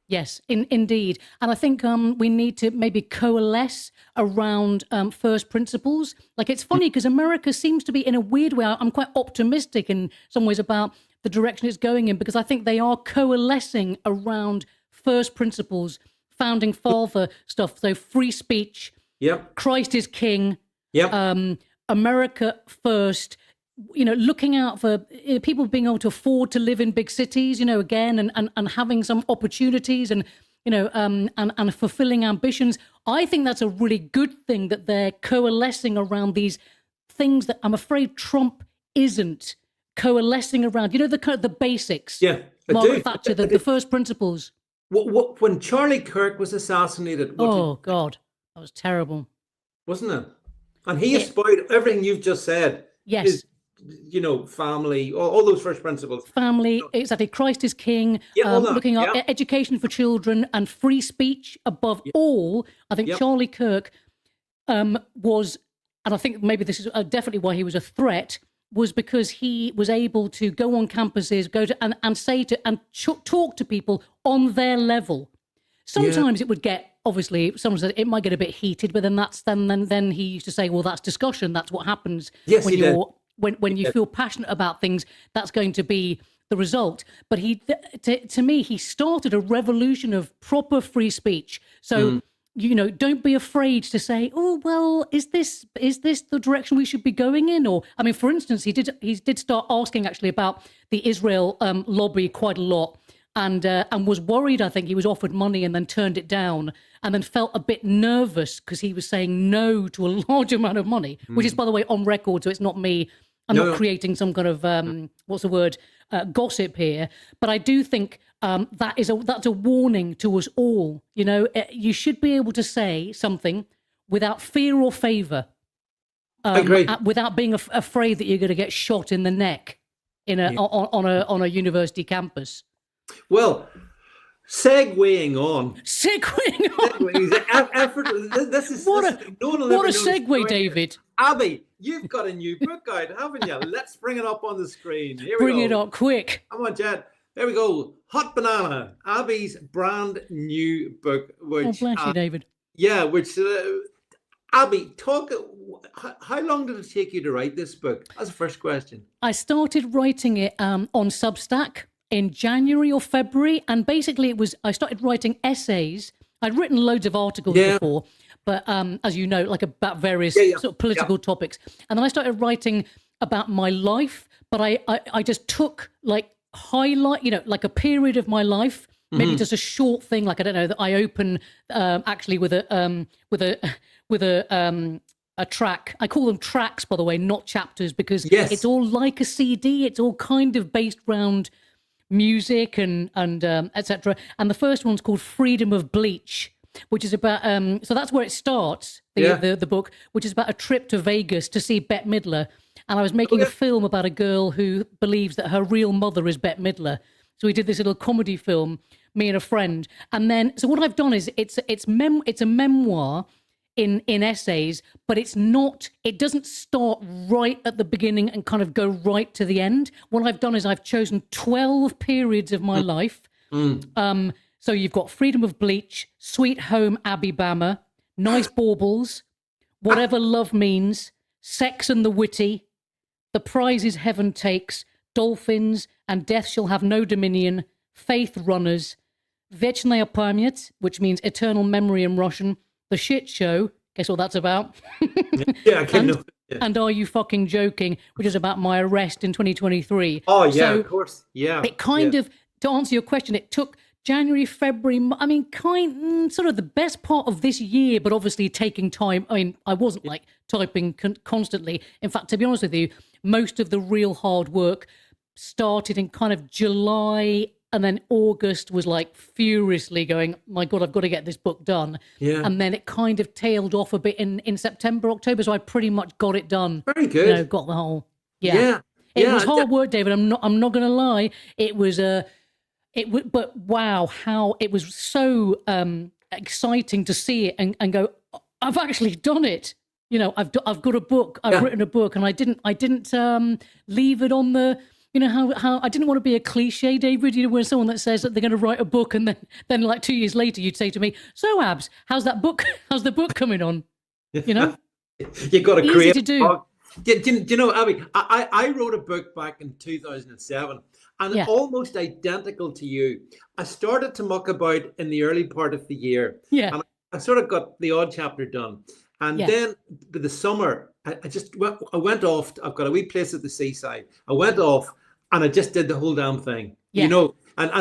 Speaker 2: Yes, indeed. And I think we need to maybe coalesce around first principles. Like, it's funny because America seems to be, in a weird way, I'm quite optimistic in some ways about the direction it's going in, because I think they are coalescing around first principles, founding father stuff. So free speech, Christ is king, America first, looking out for people being able to afford to live in big cities, again, and having some opportunities and fulfilling ambitions. I think that's a really good thing that they're coalescing around these things that I'm afraid Trump isn't coalescing around. The basics.
Speaker 1: Yeah,
Speaker 2: Margaret Thatcher, the first principles.
Speaker 1: When Charlie Kirk was assassinated,
Speaker 2: God, that was terrible,
Speaker 1: wasn't it? And he spoiled everything you've just said.
Speaker 2: Yes.
Speaker 1: Family, all those first principles.
Speaker 2: Family, exactly. Christ is king. Looking at education for children and free speech above all. I think Charlie Kirk was, and I think maybe this is definitely why he was a threat, was because he was able to go on campuses, and say to and talk to people on their level. Sometimes it would get, obviously, someone said it might get a bit heated, but then he used to say, well, that's discussion. That's what happens when you feel passionate about things. That's going to be the result. But to me, he started a revolution of proper free speech. So, don't be afraid to say, oh, well, is this the direction we should be going in? Or, I mean, for instance, he did start asking actually about the Israel lobby quite a lot. And was worried. I think he was offered money and then turned it down, and then felt a bit nervous because he was saying no to a large amount of money, which is, by the way, on record. So it's not me. I'm not creating some kind of gossip here. But I do think that's a warning to us all. You should be able to say something without fear or favor.
Speaker 1: I agree.
Speaker 2: Without being afraid that you're going to get shot in the neck on a university campus.
Speaker 1: Well, segueing on.
Speaker 2: This is what a segue, David.
Speaker 1: Abi, you've got a new book out, haven't you? Let's bring it up on the screen. Here we go.
Speaker 2: Bring it up quick.
Speaker 1: Come on, Jed. There we go. Hot Banana, Abi's brand new book. Which,
Speaker 2: bless you, David.
Speaker 1: Yeah, which Abi, how long did it take you to write this book? That's the first question.
Speaker 2: I started writing it on Substack in January or February, and basically I started writing essays. I'd written loads of articles before, but as you know, like about various sort of political topics. And then I started writing about my life, but I just took like like a period of my life, maybe just a short thing, like I don't know, that I open actually with a track. I call them tracks, by the way, not chapters, because it's all like a CD. It's all kind of based around music and etc. And the first one's called Freedom of Bleach, which is about so that's where it starts, the book, which is about a trip to Vegas to see Bette Midler. And I was making a film about a girl who believes that her real mother is Bette Midler. So we did this little comedy film, me and a friend. And then, so what I've done is it's a memoir in essays, but it doesn't start right at the beginning and kind of go right to the end. What I've done is I've chosen 12 periods of my life. So you've got Freedom of Bleach, Sweet Home Abibama, Nice Baubles, Whatever Love Means, Sex and the Witty, The Prizes Heaven Takes, Dolphins, and Death Shall Have No Dominion, Faith Runners, Вечная память, which means eternal memory in Russian. The Shit Show, guess what that's about?
Speaker 1: Yeah, I can know. Yeah.
Speaker 2: And Are You Fucking Joking, which is about my arrest in 2023.
Speaker 1: Oh, yeah,
Speaker 2: so
Speaker 1: of course. Yeah.
Speaker 2: It kind of, to answer your question, it took January, February, I mean, sort of the best part of this year, but obviously taking time. I mean, I wasn't like typing constantly. In fact, to be honest with you, most of the real hard work started in kind of July, and then August was like furiously going, my God, I've got to get this book done.
Speaker 1: Yeah.
Speaker 2: And then it kind of tailed off a bit in September, October. So I pretty much got it done.
Speaker 1: Very good.
Speaker 2: You know, got the whole, It was hard work, David. I'm not going to lie. It was but wow, how it was so exciting to see it and go, I've actually done it. You know, I've got a book. I've written a book, and I didn't leave it on the. You know how I didn't want to be a cliche, David. You know, when someone that says that they're going to write a book, and then like 2 years later, you'd say to me, "So, Abs, how's that book? How's the book coming on?" You know,
Speaker 1: you got to create
Speaker 2: to do.
Speaker 1: Do you know, Abby? I wrote a book back in 2007, and almost identical to you. I started to muck about in the early part of the year.
Speaker 2: Yeah,
Speaker 1: and I sort of got the odd chapter done, and then the summer, I went off. I've got a wee place at the seaside. I went off. And I just did the whole damn thing, you know, and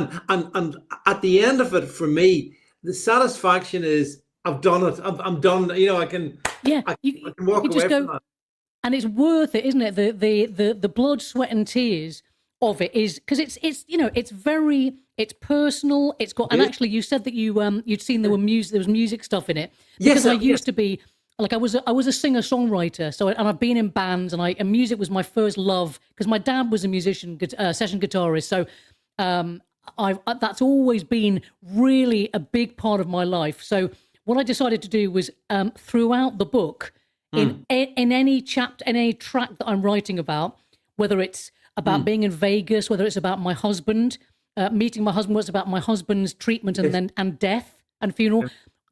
Speaker 1: at the end of it, for me, the satisfaction is I've done it. I'm done. You know, I can walk away from that.
Speaker 2: And it's worth it, isn't it? The blood, sweat, and tears of it is because it's you know it's personal. It's got and actually you said that you'd seen there was music stuff in it because I used to be. Like I was a singer-songwriter, and I've been in bands, and music was my first love because my dad was a musician, session guitarist. So that's always been really a big part of my life. So what I decided to do was throughout the book, in any chapter, in any track that I'm writing about, whether it's about being in Vegas, whether it's about my husband, meeting my husband, whether it's about my husband's treatment and death and funeral.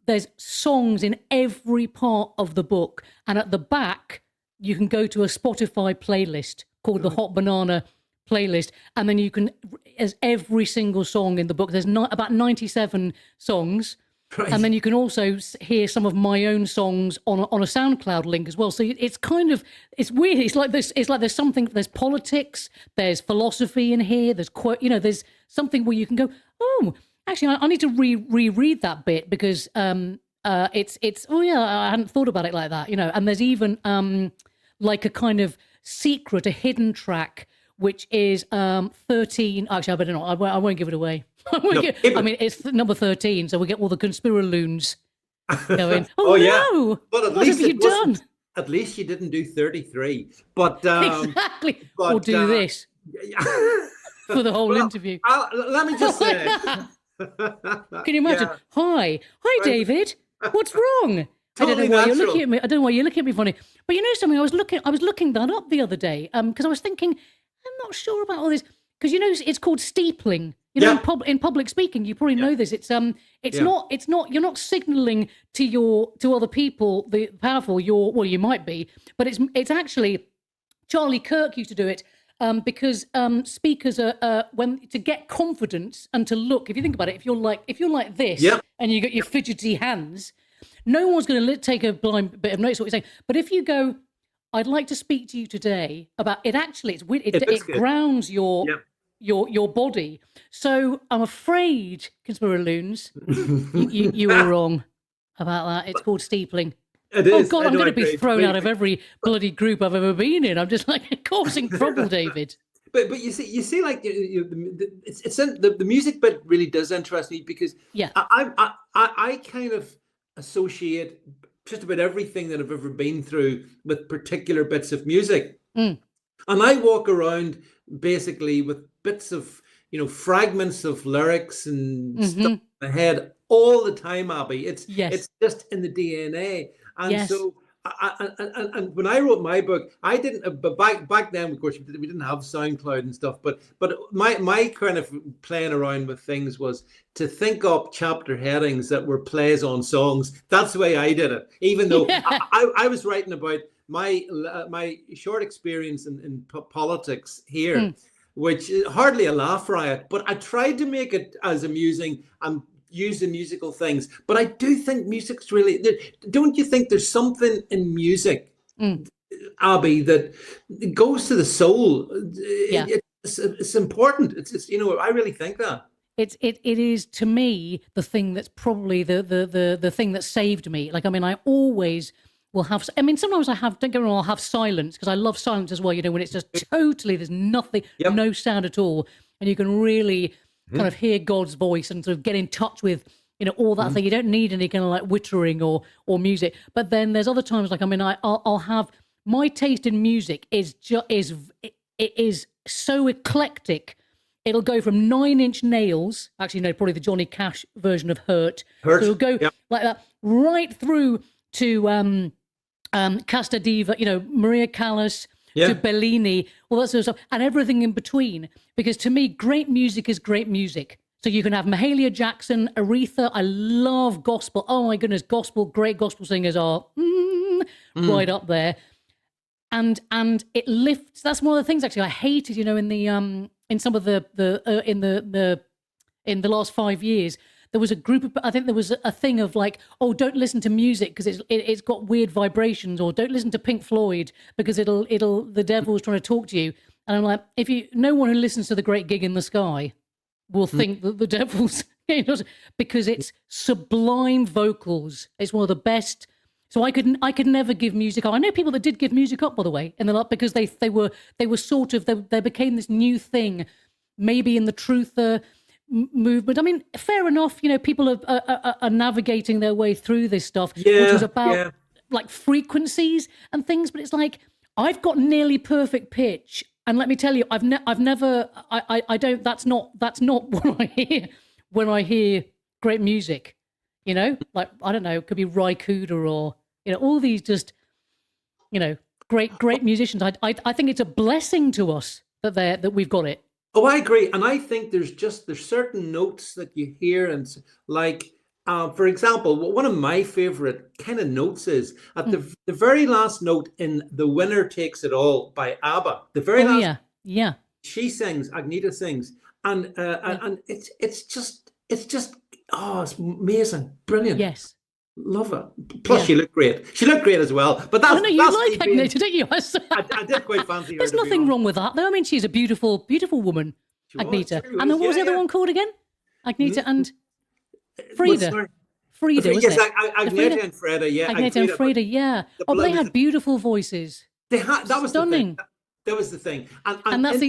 Speaker 2: There's songs in every part of the book. And at the back, you can go to a Spotify playlist called the Hot Banana playlist. And then you can, as every single song in the book, there's about 97 songs. Right. And then you can also hear some of my own songs on a SoundCloud link as well. So it's kind of, it's weird. It's like there's something, there's politics, there's philosophy in here, there's there's something where you can go, oh, actually, I need to reread that bit because it's I hadn't thought about it like that, you know. And there's even like a kind of secret, a hidden track, which is 13. Actually, I better not. I won't give it away. I mean, it's number 13, so we get all the conspiraloons going. Oh no!
Speaker 1: But at
Speaker 2: what
Speaker 1: least
Speaker 2: have you done?
Speaker 1: At least you didn't do 33. But
Speaker 2: exactly. Or do this for the whole interview.
Speaker 1: Let me just say.
Speaker 2: Can you imagine? Hi, David. What's wrong?
Speaker 1: Totally
Speaker 2: I don't know why
Speaker 1: natural.
Speaker 2: you're looking at me. I don't know why you're looking at me funny. But you know something? I was looking that up the other day because I was thinking I'm not sure about all this because you know it's called steepling. You know, in public speaking, you probably know this. It's not. You're not signaling to other people, the powerful. You might be, but it's actually Charlie Kirk used to do it. Because speakers are when to get confidence and to look. If you think about it, if you're like this and you got your fidgety hands, no one's going to take a blind bit of notice what you're saying. But if you go, I'd like to speak to you today about it. Actually, it's weird. It grounds your body. So I'm afraid, conspiraloons, you were wrong about that. It's called steepling.
Speaker 1: It is.
Speaker 2: Oh God, I'm going to be thrown out of every bloody group I've ever been in. I'm just like causing trouble, David.
Speaker 1: But you see, like it's the music bit really does interest me because I kind of associate just about everything that I've ever been through with particular bits of music, and I walk around basically with bits of fragments of lyrics and stuff in my head all the time, Abby. It's just in the DNA. And so, and when I wrote my book, I didn't. But back then, of course, we didn't have SoundCloud and stuff. But my kind of playing around with things was to think up chapter headings that were plays on songs. That's the way I did it. Even though I was writing about my short experience in politics here. which is hardly a laugh riot, but I tried to make it as amusing and use the musical things. But I do think music's really, don't you think there's something in music, Abby, that goes to the soul?
Speaker 2: Yeah.
Speaker 1: It's important. It's I really think that.
Speaker 2: It is, to me, the thing that's probably the thing that saved me. Like, I mean, I always will have, I mean, sometimes I have, don't get me wrong, I'll have silence, because I love silence as well, when it's just totally, there's nothing, no sound at all. And you can really kind of hear God's voice and sort of get in touch with, all that thing. You don't need any kind of like wittering or music. But then there's other times, like, I mean, I'll have, my taste in music is it is so eclectic. It'll go from 9 Inch Nails, actually no, probably the Johnny Cash version of Hurt. So it'll go like that right through to Casta Diva, Maria Callas, to Bellini, all that sort of stuff, and everything in between. Because to me, great music is great music. So you can have Mahalia Jackson, Aretha. I love gospel. Oh my goodness, great gospel singers are right up there. And it lifts. That's one of the things actually I hated, in the in some of in the last 5 years. There was a group of, I think there was a thing of like, oh, don't listen to music because it's got weird vibrations, or don't listen to Pink Floyd because the devil's trying to talk to you. And I'm like, no one who listens to The Great Gig in the Sky will think that the devil's, because it's sublime vocals. It's one of the best. So I could never give music up. I know people that did give music up, by the way, in the lot, because they were sort of, they became this new thing, maybe in the truther movement. I mean, fair enough. People are navigating their way through this stuff, which was about like frequencies and things. But it's like, I've got nearly perfect pitch, and let me tell you, I've never. I don't. That's not what I hear when I hear great music. Like, I don't know, it could be Ry Cooder or all these just great musicians. I think it's a blessing to us that we've got it.
Speaker 1: Oh, I agree. And I think there's certain notes that you hear, and like, for example, one of my favorite kind of notes is at the very last note in The Winner Takes It All by ABBA. The very last, she sings, Agneta sings, and it's just, oh, it's amazing, brilliant.
Speaker 2: Yes.
Speaker 1: Love it. Plus, she looked great. She looked great as well. But that's,
Speaker 2: you like Agneta, didn't you?
Speaker 1: I did quite fancy her.
Speaker 2: There's nothing wrong with that, though. I mean, she's a beautiful, beautiful woman, Agneta. And then what was the other one called again? Agneta and Frida. Frida, was it?
Speaker 1: Agneta and Frida, yeah.
Speaker 2: Agneta and Frida, yeah. Oh, but they had beautiful voices.
Speaker 1: They had. That was
Speaker 2: stunning.
Speaker 1: That was the thing.
Speaker 2: And that's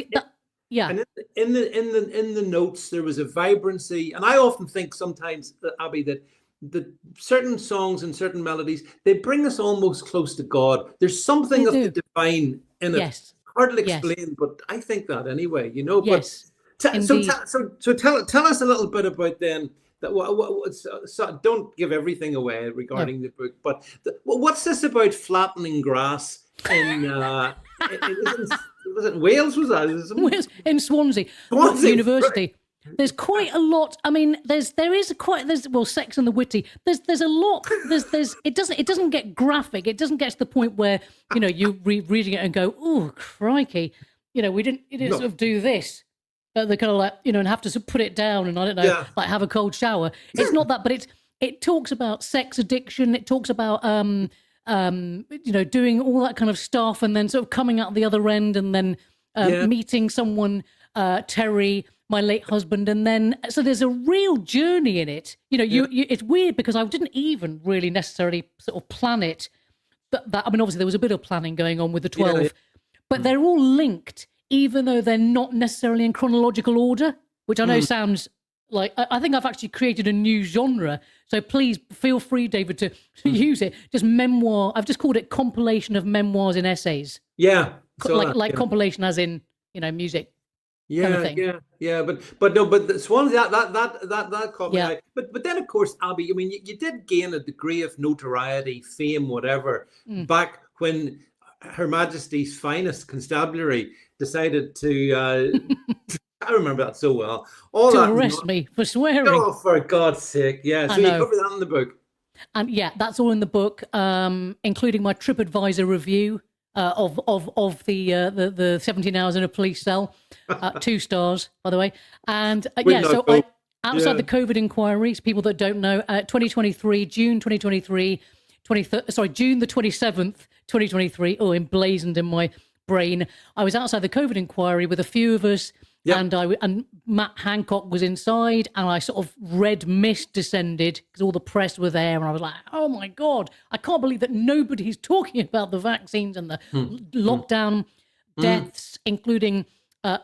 Speaker 2: yeah.
Speaker 1: And in the notes, there was a vibrancy, and I often think sometimes, Abby, that certain songs and certain melodies, they bring us almost close to God. There's something of the divine in it.
Speaker 2: Yes.
Speaker 1: Hard to explain, but I think that anyway.
Speaker 2: Yes.
Speaker 1: But so tell us a little bit about then that. So don't give everything away regarding the book, but what's this about flattening grass in? Was it Wales? Was that
Speaker 2: in Swansea University? There's quite a lot. I mean, there's Sex and the Witty. There's a lot. It doesn't get graphic. It doesn't get to the point where you reading it and go, oh crikey, we didn't sort of do this. They're kind of like and have to sort of put it down and I don't know, like have a cold shower. It's not that, but it talks about sex addiction. It talks about doing all that kind of stuff and then sort of coming out the other end and then meeting someone, Terry, my late husband, and then so there's a real journey in it. It's weird because I didn't even really necessarily sort of plan it. That I mean, obviously there was a bit of planning going on with the 12, but they're all linked, even though they're not necessarily in chronological order, which I know sounds like I think I've actually created a new genre. So please feel free, David, to use it. Just memoir. I've just called it compilation of memoirs and essays.
Speaker 1: Yeah,
Speaker 2: compilation as in music.
Speaker 1: Yeah, but the Swans that caught my eye. But then of course, Abby, I mean, you did gain a degree of notoriety, fame, whatever, back when Her Majesty's Finest Constabulary decided to. I remember that so well.
Speaker 2: Arrest me for swearing.
Speaker 1: Oh, for God's sake! Yeah, so you cover that in the book.
Speaker 2: And that's all in the book, including my TripAdvisor review. of the 17 hours in a police cell, 2 stars, by the way. And outside the COVID inquiries, people that don't know, 2023, June 2023, June the 27th, 2023. Oh, emblazoned in my brain. I was outside the COVID inquiry with a few of us. Yep. And Matt Hancock was inside, and I sort of red mist descended because all the press were there, and I was like, "Oh my God, I can't believe that nobody's talking about the vaccines and the lockdown deaths, including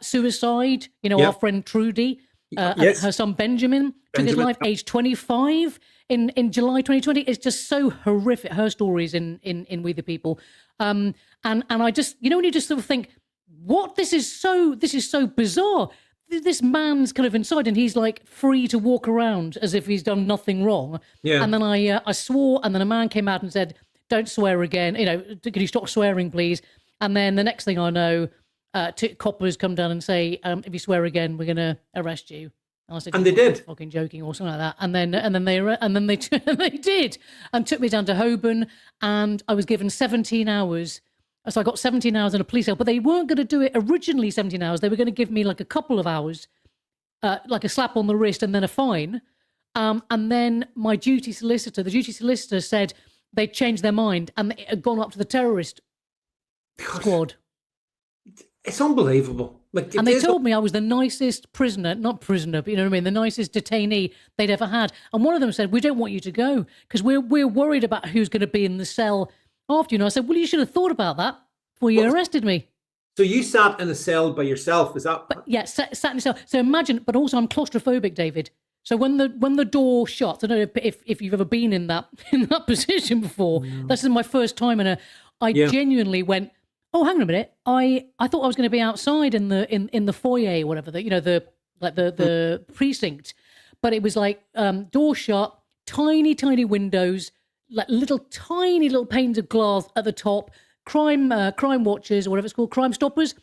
Speaker 2: suicide." You know, our friend Trudy, her son Benjamin took his life, age 25 in July 2020. It's just so horrific. Her stories in We the People, and I just, you know, when you just sort of think, what, this is so bizarre. This man's kind of inside, and he's like free to walk around as if he's done nothing wrong. Yeah. And then I swore, and then a man came out and said, "Don't swear again. You know, can you stop swearing, please?" And then the next thing I know, coppers come down and say, "If you swear again, we're going to arrest you." And I said,
Speaker 1: and they did.
Speaker 2: Fucking joking or something like that. And then they did, and took me down to Holborn, and I was given 17 hours. So I got 17 hours in a police cell, but they weren't going to do it originally 17 hours. They were going to give me like a couple of hours, like a slap on the wrist and then a fine. And then the duty solicitor said they'd changed their mind and it had gone up to the terrorist squad.
Speaker 1: It's unbelievable.
Speaker 2: And they told me I was the nicest prisoner, not prisoner, but you know what I mean, the nicest detainee they'd ever had. And one of them said, "We don't want you to go because we're worried about who's going to be in the cell after you." And I said, "Well, you should have thought about that before you arrested me."
Speaker 1: So you sat in a cell by yourself, is that?
Speaker 2: Yeah, sat in a cell. So imagine, but also I'm claustrophobic, David. So when the door shuts, I don't know if you've ever been in that position before. No. This is my first time, and I genuinely went, "Oh, hang on a minute! I thought I was going to be outside in the foyer, or whatever, the precinct, but it was like door shut, tiny windows, like tiny little panes of glass at the top, crime watchers or whatever it's called, crime stoppers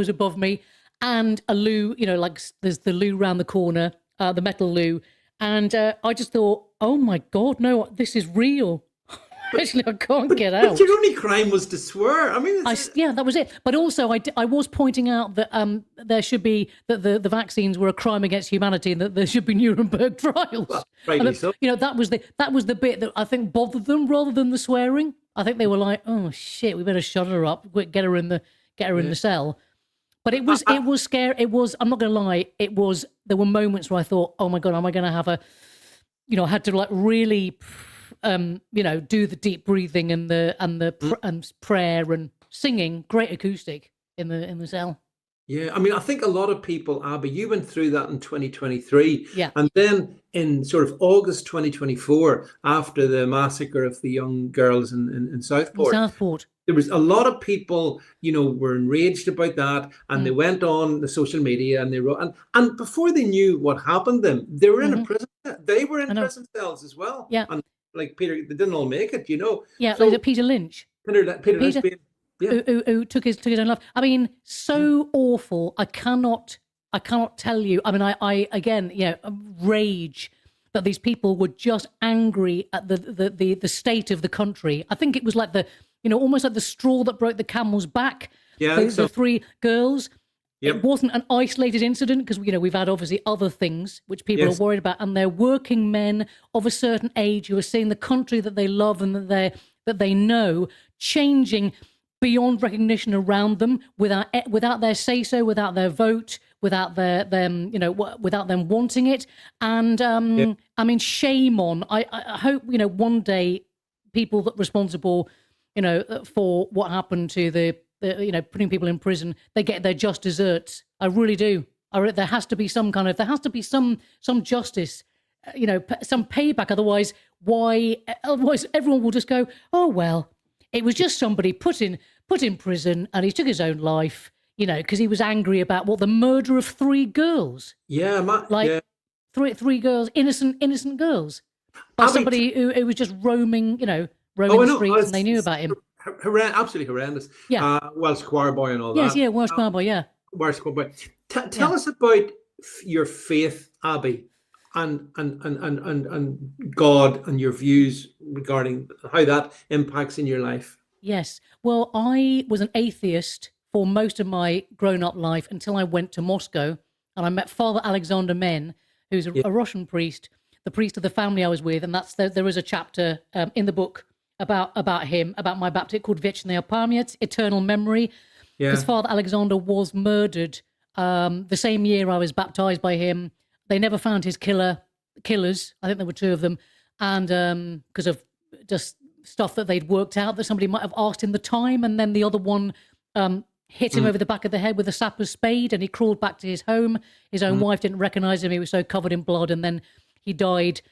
Speaker 2: above me, and a loo, you know, like there's the loo round the corner, the metal loo, and I just thought, oh my God, no, this is real. Actually, I can't get out.
Speaker 1: But your only crime was to swear. I mean,
Speaker 2: that was it. But also, I was pointing out that there should be that the vaccines were a crime against humanity, and that there should be Nuremberg trials. Well, rightly so. You know, that was the bit that I think bothered them rather than the swearing. I think they were like, "Oh shit, we better shut her up, get her in the cell." But it was scary. It was. I'm not going to lie. It was. There were moments where I thought, "Oh my God, am I going to have a?" You know, I had to like really. You know, do the deep breathing and the prayer and singing. Great acoustic in the cell.
Speaker 1: Yeah, I mean, I think a lot of people, Abi, you went through that in 2023.
Speaker 2: Yeah.
Speaker 1: And then in sort of August 2024, after the massacre of the young girls in Southport. There was a lot of people, you know, were enraged about that, and they went on the social media and they wrote, and before they knew what happened to them, they were in a prison. They were in prison cells as well.
Speaker 2: Yeah.
Speaker 1: And like Peter, they didn't all make it, you know.
Speaker 2: Yeah, so, like Peter Lynch.
Speaker 1: Peter Lynch
Speaker 2: who took his own life. I mean, so awful. I cannot tell you. I mean, I again, you know, rage that these people were just angry at the state of the country. I think it was like almost like the straw that broke the camel's back.
Speaker 1: Yeah,
Speaker 2: the 3 girls.
Speaker 1: Yep.
Speaker 2: It wasn't an isolated incident because, you know, we've had obviously other things which people are worried about, and they're working men of a certain age who are seeing the country that they love and that they know changing beyond recognition around them without their say so, without their vote, without without them wanting it. And I mean, shame on. I hope, you know, one day people that are responsible, you know, for what happened to the putting people in prison, they get their just desserts. I really do. There has to be some justice, you know, some payback. Otherwise everyone will just go, "Oh well, it was just somebody put in prison, and he took his own life, you know, because he was angry about the murder of 3 girls."
Speaker 1: Yeah,
Speaker 2: three girls, innocent girls, by somebody who was just roaming the streets, and they knew about him.
Speaker 1: Absolutely horrendous.
Speaker 2: Yeah.
Speaker 1: Welsh choir boy and all
Speaker 2: that.
Speaker 1: Yes,
Speaker 2: Welsh choir boy, yeah.
Speaker 1: Welsh choir boy. Tell us about your faith, Abi, and God, and your views regarding how that impacts in your life.
Speaker 2: Yes. Well, I was an atheist for most of my grown-up life until I went to Moscow and I met Father Alexander Men, who's a Russian priest, the priest of the family I was with, and there is a chapter in the book about him, about my baptism, called Вечная память, eternal memory, because Father Alexander was murdered the same year I was baptized by him. They never found his killers. I think there were two of them, and because of just stuff that they'd worked out that somebody might have asked in the time, and then the other one hit him over the back of the head with a sapper's spade, and he crawled back to his home. His own wife didn't recognize him. He was so covered in blood, and then he died.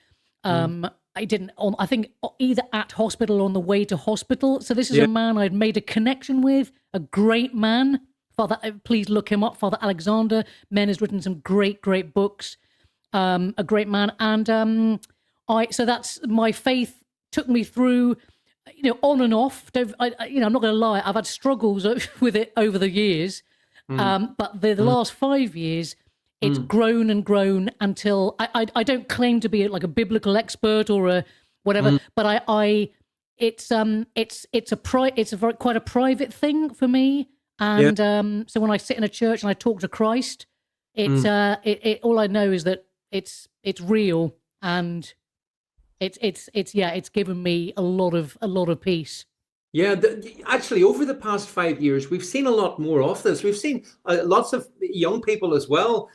Speaker 2: I didn't. I think either at hospital or on the way to hospital. So this is a man I'd made a connection with, a great man. Father, please look him up. Father Alexander Men has written some great books. A great man, and so that's my faith took me through, on and off. I'm not going to lie, I've had struggles with it over the years, but the last 5 years, it's grown and grown until I don't claim to be like a biblical expert or a whatever, but it's quite a private thing for me, and so when I sit in a church and I talk to Christ, it's all I know is that it's real, and it's given me a lot of peace.
Speaker 1: Yeah, actually, over the past 5 years, we've seen a lot more of this. We've seen lots of young people as well.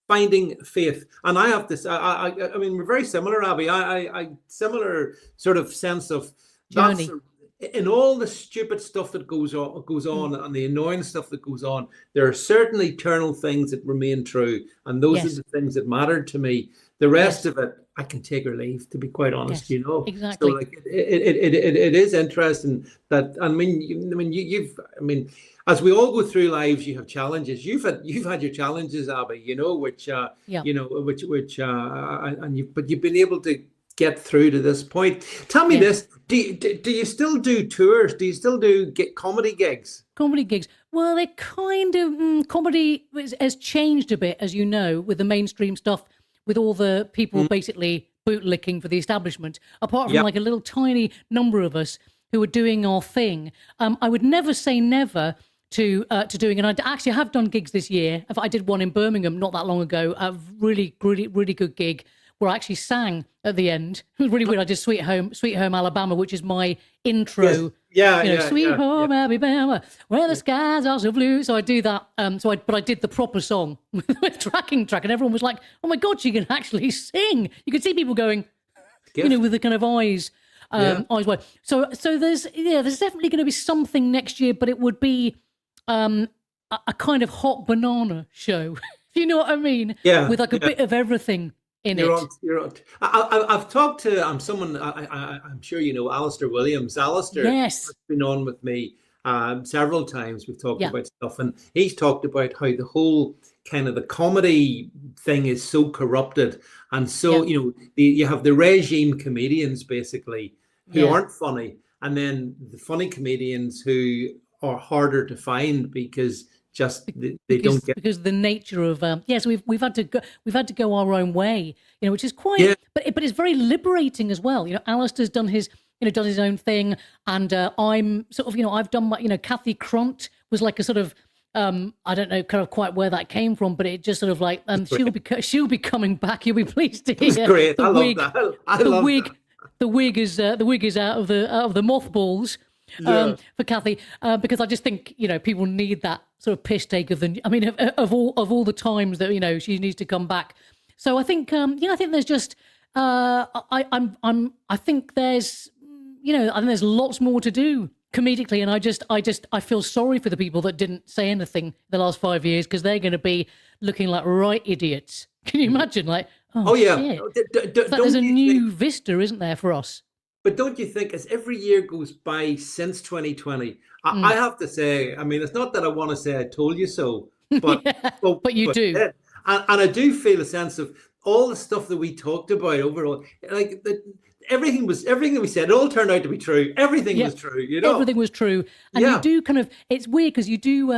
Speaker 1: Finding faith, and I have this. I mean, we're very similar, Abby. I similar sort of sense of
Speaker 2: journey.
Speaker 1: In all the stupid stuff that goes on, and the annoying stuff that goes on, there are certain eternal things that remain true, and those are the things that matter to me. The rest of it, I can take or leave, to be quite honest.
Speaker 2: Exactly.
Speaker 1: So like it is interesting that you've as we all go through lives, you have challenges. You've had your challenges, Abby. Which but you've been able to get through to this point. Tell me this: do you still do tours? Do you still do comedy gigs?
Speaker 2: Comedy gigs. Well, they kind of comedy has changed a bit, as you know, with the mainstream stuff, with all the people basically bootlicking for the establishment. Apart from like a little tiny number of us who are doing our thing, I would never say never to doing. And I have done gigs this year. I did one in Birmingham not that long ago. A really good gig, where I actually sang at the end. It was really weird. I did Sweet Home Alabama, which is my intro. Sweet Home Alabama, where the skies are so blue. So I do that. But I did the proper song with tracking track, and everyone was like, "Oh my God, she can actually sing!" You could see people going, with the kind of eyes wide. So there's definitely going to be something next year, but it would be a kind of hot banana show. You know what I mean?
Speaker 1: Yeah.
Speaker 2: With like a bit of everything.
Speaker 1: You're on. I've talked to someone I'm sure you know, Alistair Williams. Alistair has been on with me several times. We've talked about stuff, and he's talked about how the whole kind of the comedy thing is so corrupted, and so you have the regime comedians basically who aren't funny, and then the funny comedians who are harder to find because they don't get, because
Speaker 2: the nature of we've had to go our own way, which is quite but it's very liberating as well. Alistair's done his own thing, and I'm sort of I've done my Kathy Crunt was like a sort of I don't know kind of quite where that came from, but it just sort of like she'll be coming back. You'll be pleased to hear.
Speaker 1: It's great. I love that.
Speaker 2: The wig is out of the mothballs. For Kathy, because I just think people need that sort of piss take of all the times that she needs to come back. So I think I think there's just I think there's there's lots more to do comedically, and I feel sorry for the people that didn't say anything the last 5 years, because they're going to be looking like right idiots. Can you imagine? Like, shit. There's a new vista, isn't there, for us?
Speaker 1: But don't you think, as every year goes by since 2020, I have to say, it's not that I want to say I told you so, but
Speaker 2: but you do.
Speaker 1: And I do feel a sense of all the stuff that we talked about overall, like everything that we said, it all turned out to be true. Everything was true,
Speaker 2: Everything was true. And you do kind of, it's weird because you do,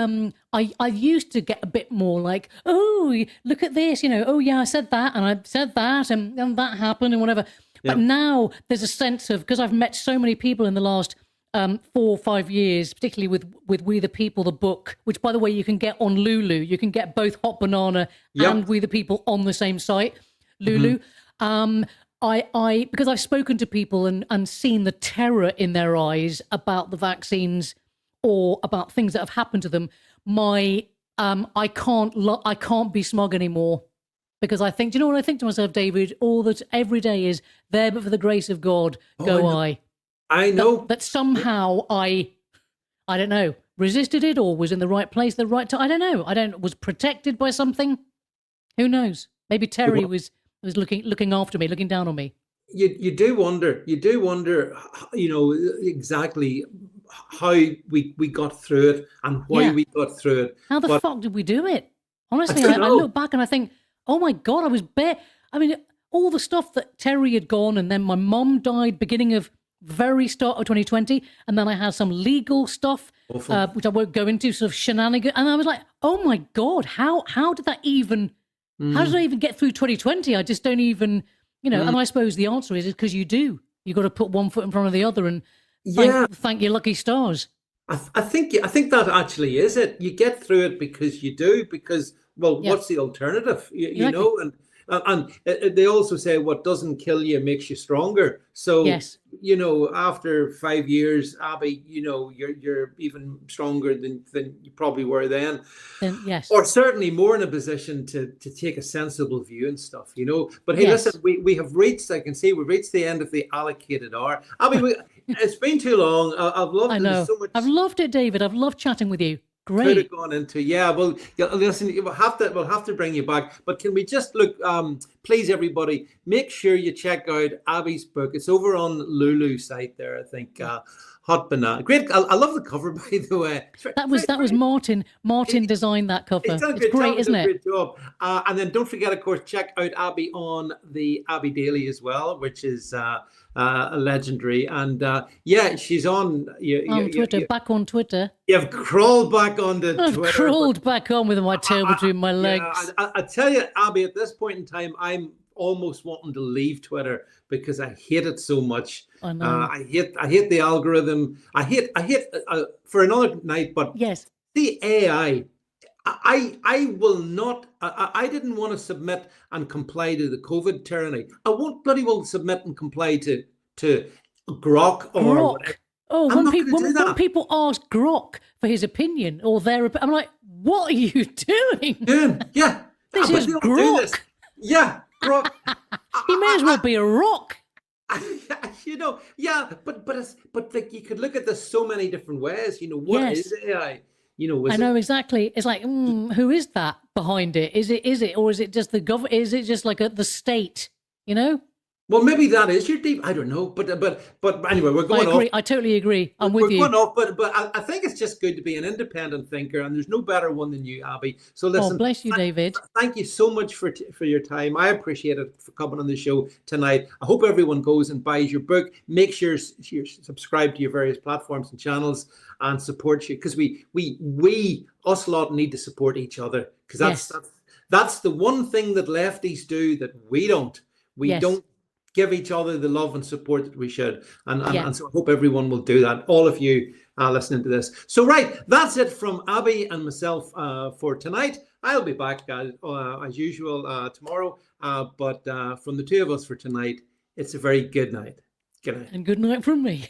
Speaker 2: I used to get a bit more like, oh, look at this, oh yeah, I said that and I said that and that happened and whatever. But now there's a sense of, because I've met so many people in the last 4 or 5 years, particularly with We the People, the book, which, by the way, you can get on Lulu. You can get both Hot Banana and We the People on the same site, Lulu. I because I've spoken to people and seen the terror in their eyes about the vaccines or about things that have happened to them. I can't be smug anymore, because I think, do you know what I think to myself, David? All that every day is there, but for the grace of God,
Speaker 1: I know
Speaker 2: that somehow I don't know, resisted it or was in the right place, the right time. I don't know. Was protected by something. Who knows? Maybe Terry was looking after me, looking down on me.
Speaker 1: You do wonder, exactly how we got through it and why we got through it.
Speaker 2: How the fuck did we do it? Honestly, I look back and I think, oh my God, I was bare. I mean, all the stuff that Terry had gone, and then my mum died beginning of very start of 2020, and then I had some legal stuff, which I won't go into, sort of shenanigans, and I was like, oh my God, how did that even, how did I even get through 2020? I just don't even, and I suppose the answer is because you got to put one foot in front of the other and thank your lucky stars.
Speaker 1: I think that actually is it. You get through it because you do, because, what's the alternative? You know, and they also say what doesn't kill you makes you stronger. So, after 5 years, Abi, you're even stronger than you probably were then.
Speaker 2: Yes.
Speaker 1: Or certainly more in a position to take a sensible view and stuff, But hey, listen, we have reached, I can see we've reached the end of the allocated hour. Abi, it's been too long. I've loved it so much.
Speaker 2: I've loved it, David. I've loved chatting with you. Great.
Speaker 1: Could have gone into listen, we'll have to bring you back, but can we just look, please everybody, make sure you check out Abi's book. It's over on Lulu site there, I think. Hot Banana, great. I love the cover, by the way.
Speaker 2: That was Martin designed that cover. It's great, isn't it?
Speaker 1: Great job. And then don't forget, of course, check out Abi on the Abi Daily as well, which is legendary. And she's on
Speaker 2: Twitter. Back on Twitter.
Speaker 1: You've crawled back onto Twitter.
Speaker 2: I've crawled back on with my tail between my legs.
Speaker 1: I tell you, Abi, at this point in time, I'm almost wanting to leave Twitter because I hate it so much.
Speaker 2: I know.
Speaker 1: I hate the algorithm. I hate for another night. But
Speaker 2: yes,
Speaker 1: the AI. I will not. I didn't want to submit and comply to the COVID tyranny. I won't bloody well submit and comply to Grok or whatever.
Speaker 2: Oh, when people ask Grok for his opinion or their, I'm like, what are you doing?
Speaker 1: Yeah,
Speaker 2: this is Grok.
Speaker 1: Yeah, Grok.
Speaker 2: He may as well be a rock.
Speaker 1: But like you could look at this so many different ways. What is AI?
Speaker 2: I know exactly. It's like, who is that behind it? Is it, or is it just the government? Is it just like the state?
Speaker 1: Well, maybe that is your deep. I don't know, but anyway, we're going off.
Speaker 2: I agree. I totally agree. I'm with you.
Speaker 1: We're going off, but I think it's just good to be an independent thinker, and there's no better one than you, Abi. So listen,
Speaker 2: oh, bless you, David.
Speaker 1: Thank you so much for your time. I appreciate it for coming on the show tonight. I hope everyone goes and buys your book. Make sure you're subscribed to your various platforms and channels and support you, because we us lot need to support each other, because that's the one thing that lefties do that we don't. We don't give each other the love and support that we should. And so I hope everyone will do that, all of you listening to this. So, right, that's it from Abi and myself for tonight. I'll be back as usual tomorrow. But from the two of us for tonight, it's a very good night. Good night.
Speaker 2: And good night from me.